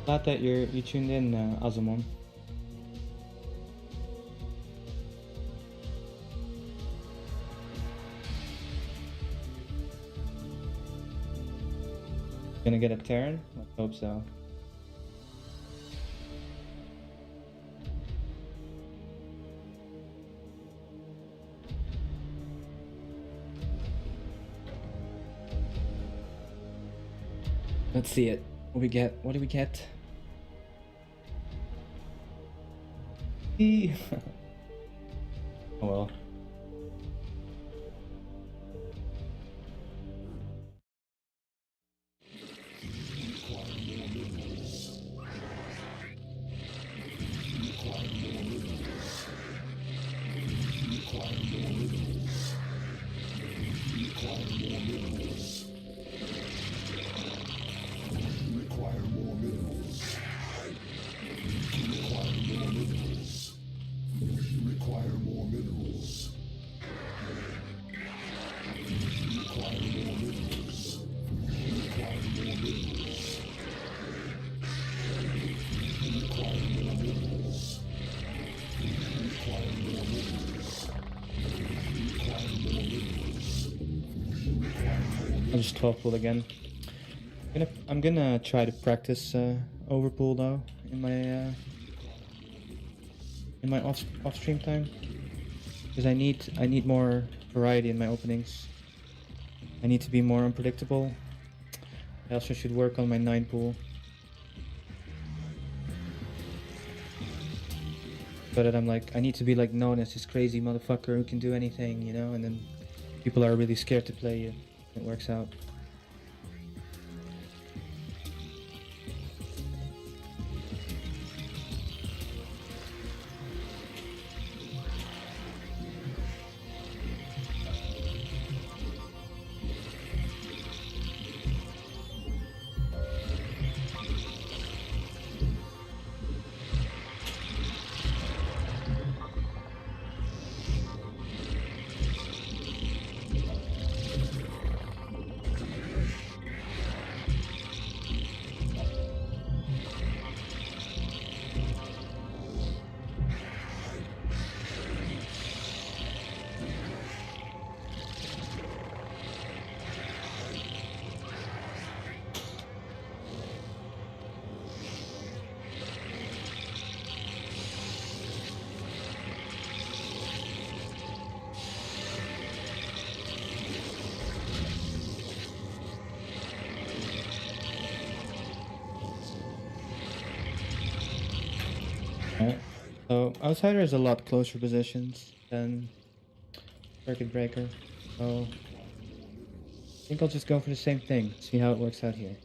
Glad that you tuned in, Azamon. Gonna get a Terran? Let's hope so. Let's see it. What do we get? What do we get? Oh well. I'll just 12 pool again. I'm gonna try to practice overpool though in my off stream time, because I need more variety in my openings. I need to be more unpredictable. I also should work on my 9 pool, so that I need to be like known as this crazy motherfucker who can do anything, you know, and then people are really scared to play you. It works out. Alright. So Outsider is a lot closer positions than Circuit Breaker. So I think I'll just go for the same thing. See how it works out here.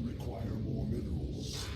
Require more minerals.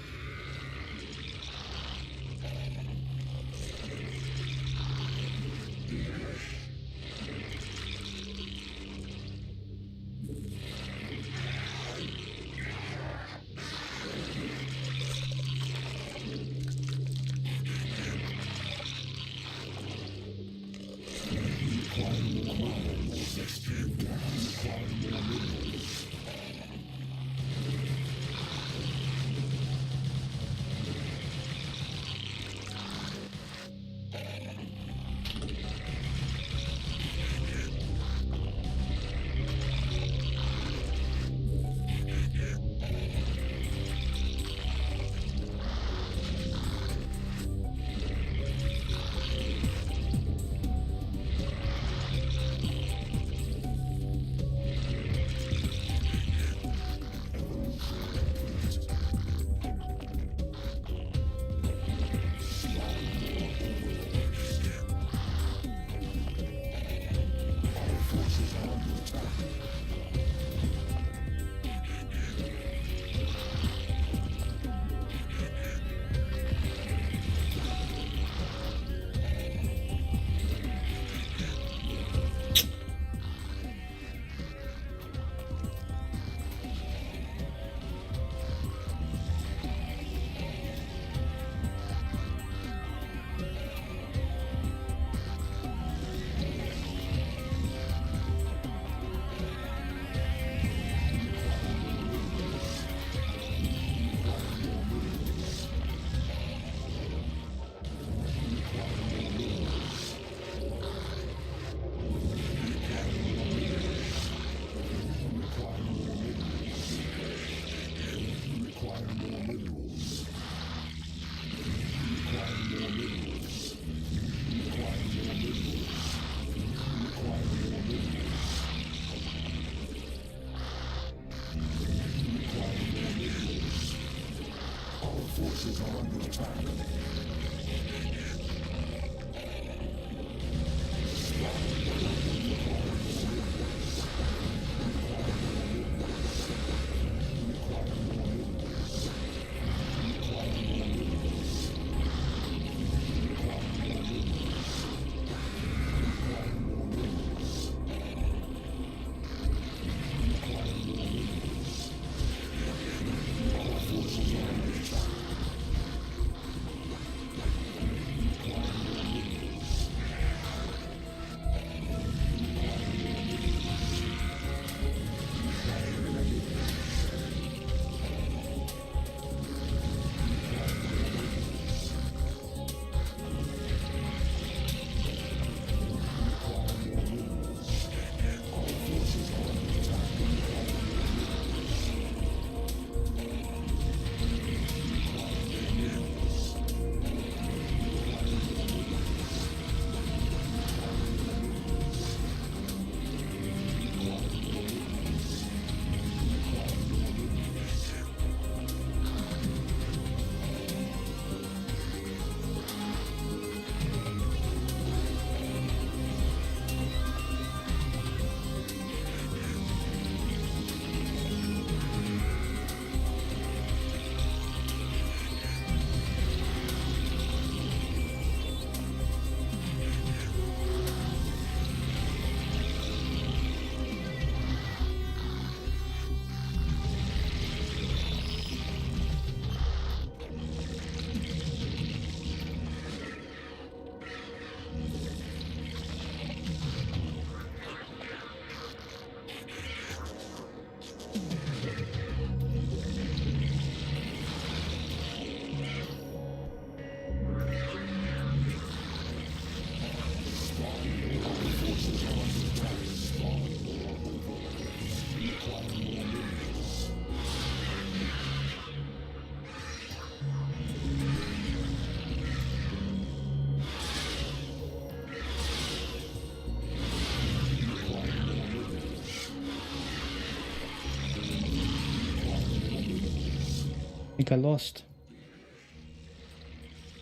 I think I lost.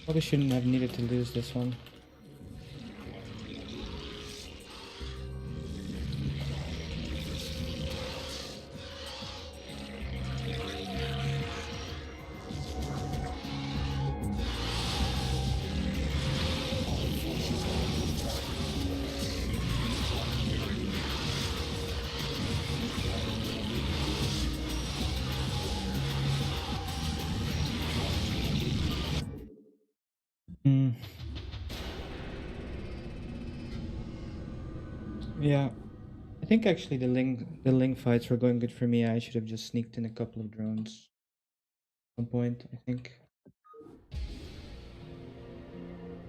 Probably shouldn't have needed to lose this one. Yeah, I think actually the Ling fights were going good for me. I should have just sneaked in a couple of drones at some point, I think.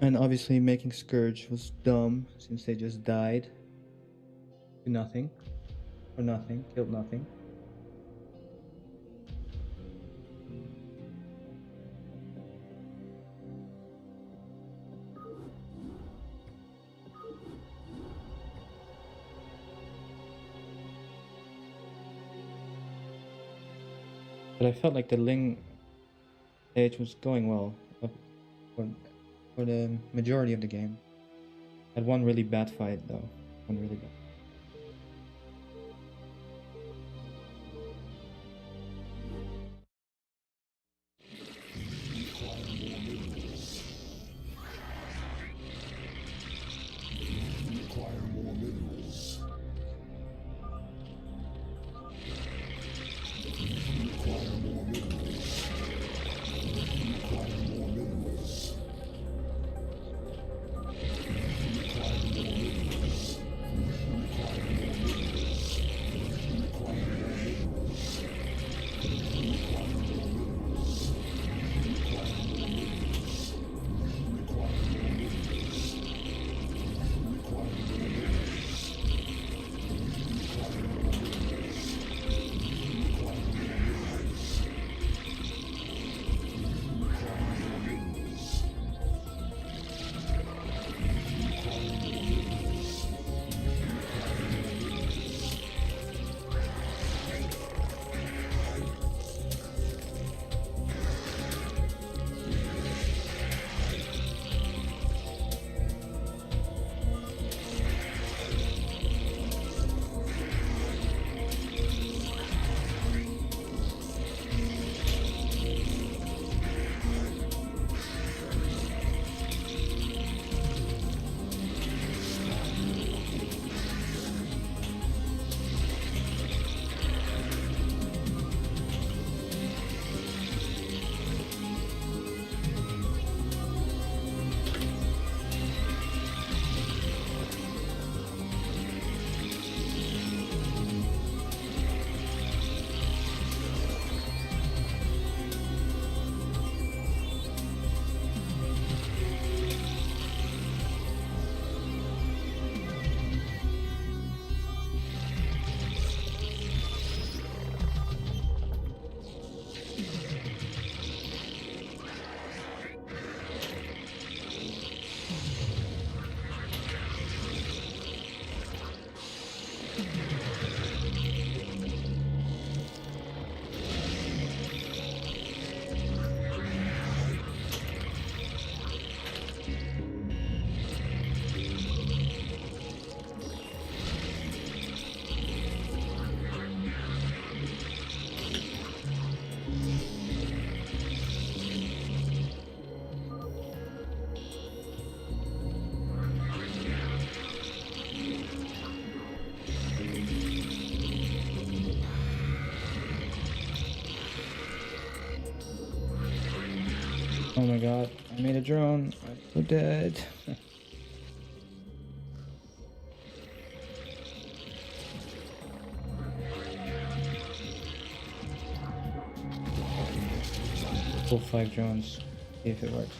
And obviously making Scourge was dumb since they just died to nothing. Or nothing, killed nothing. But I felt like the Ling stage was going well for, for the majority of the game. Had one really bad fight though. One really bad. Require more minerals. Require more minerals. Require more minerals. Require more minerals. Require more minerals. Require more minerals. Require more minerals. Require more minerals. Require more minerals. Require more Oh my god, I made a drone. I'm so dead. Pull 5 drones. See if it works.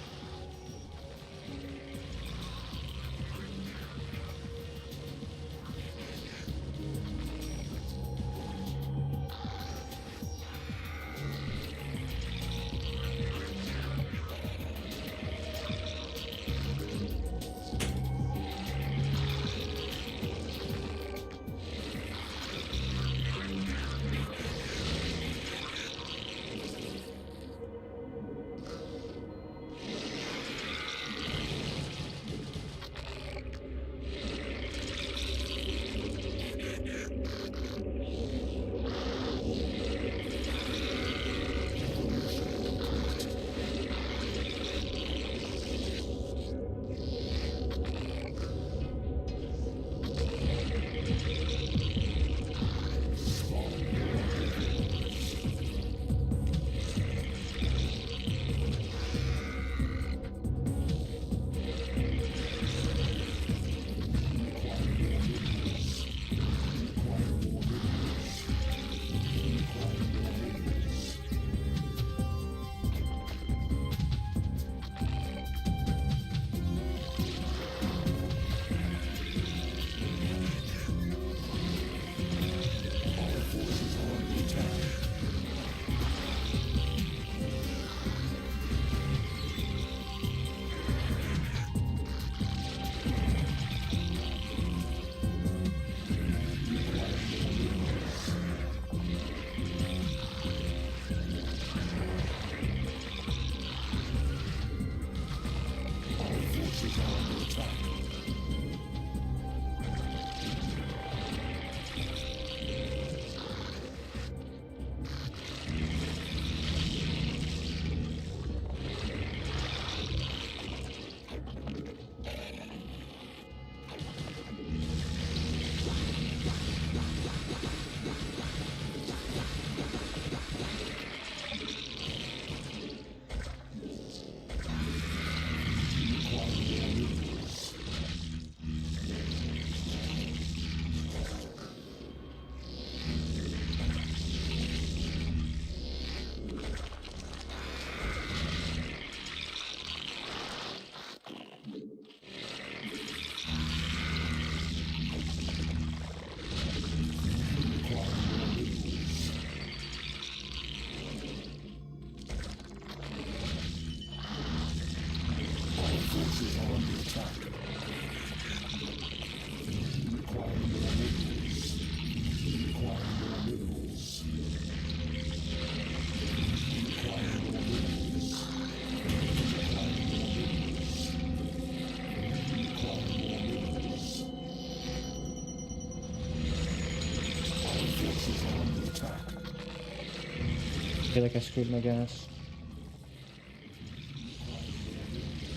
feel like I screwed my gas.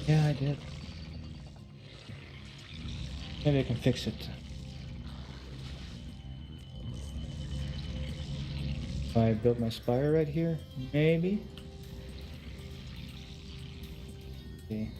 Yeah, I did. Maybe I can fix it. If I built my spire right here, maybe. Okay.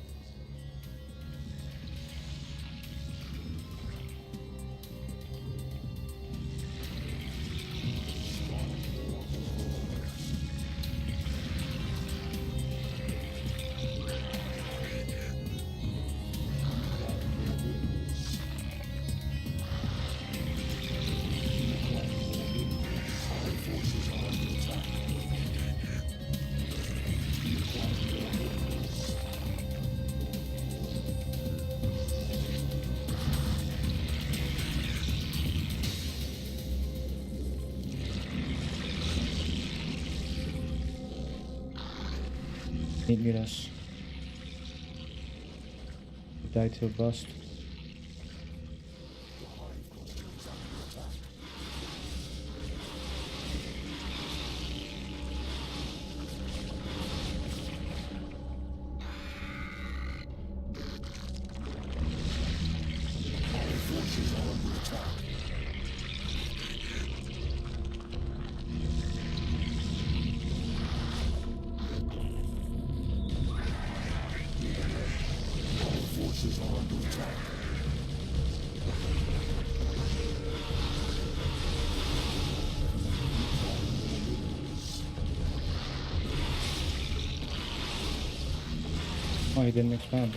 Meet us. Die to a bust. Oh, he didn't expand.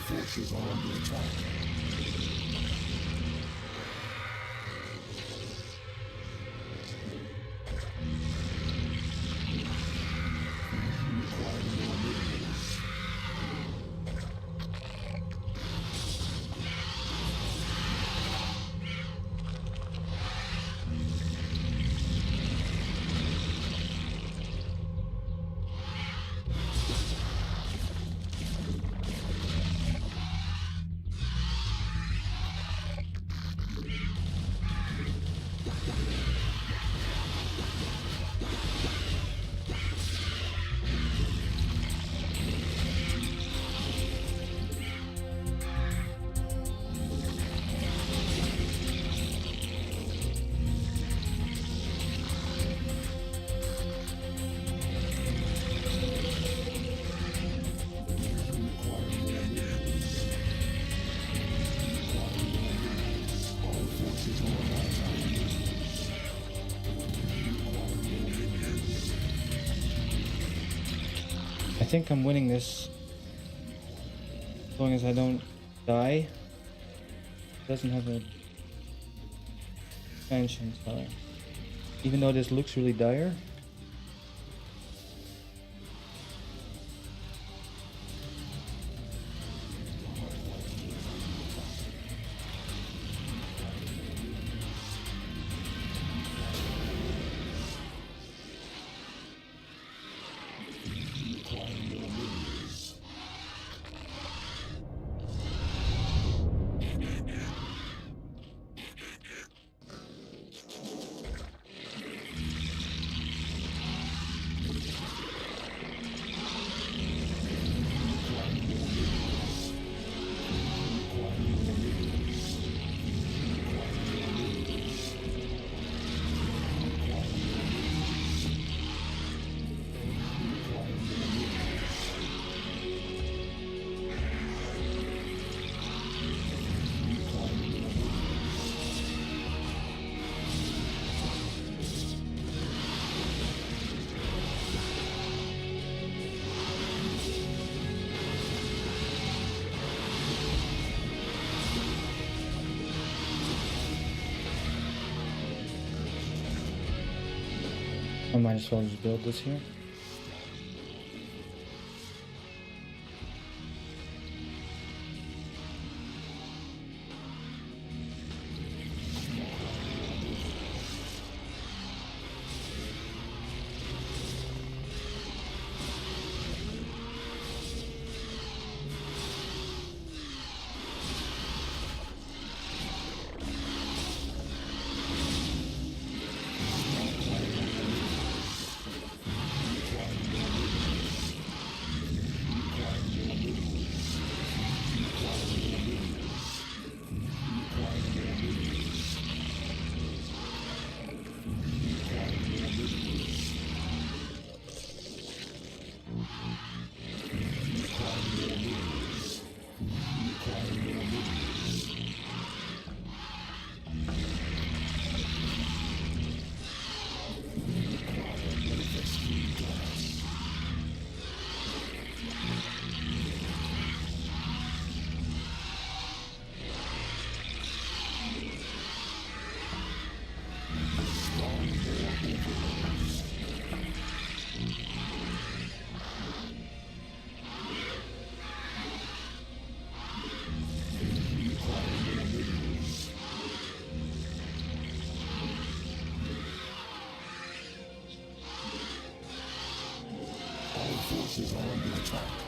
Forces are under attack. I think I'm winning this. As long as I don't die. It doesn't have a expansion, so even though this looks really dire. I might as well just build this here. Forces are under attack.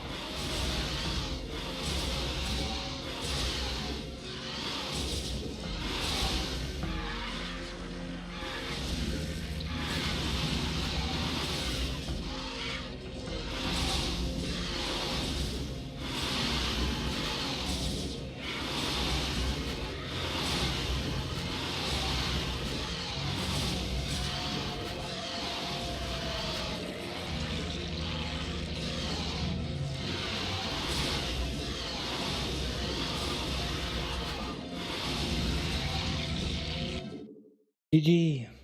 GG.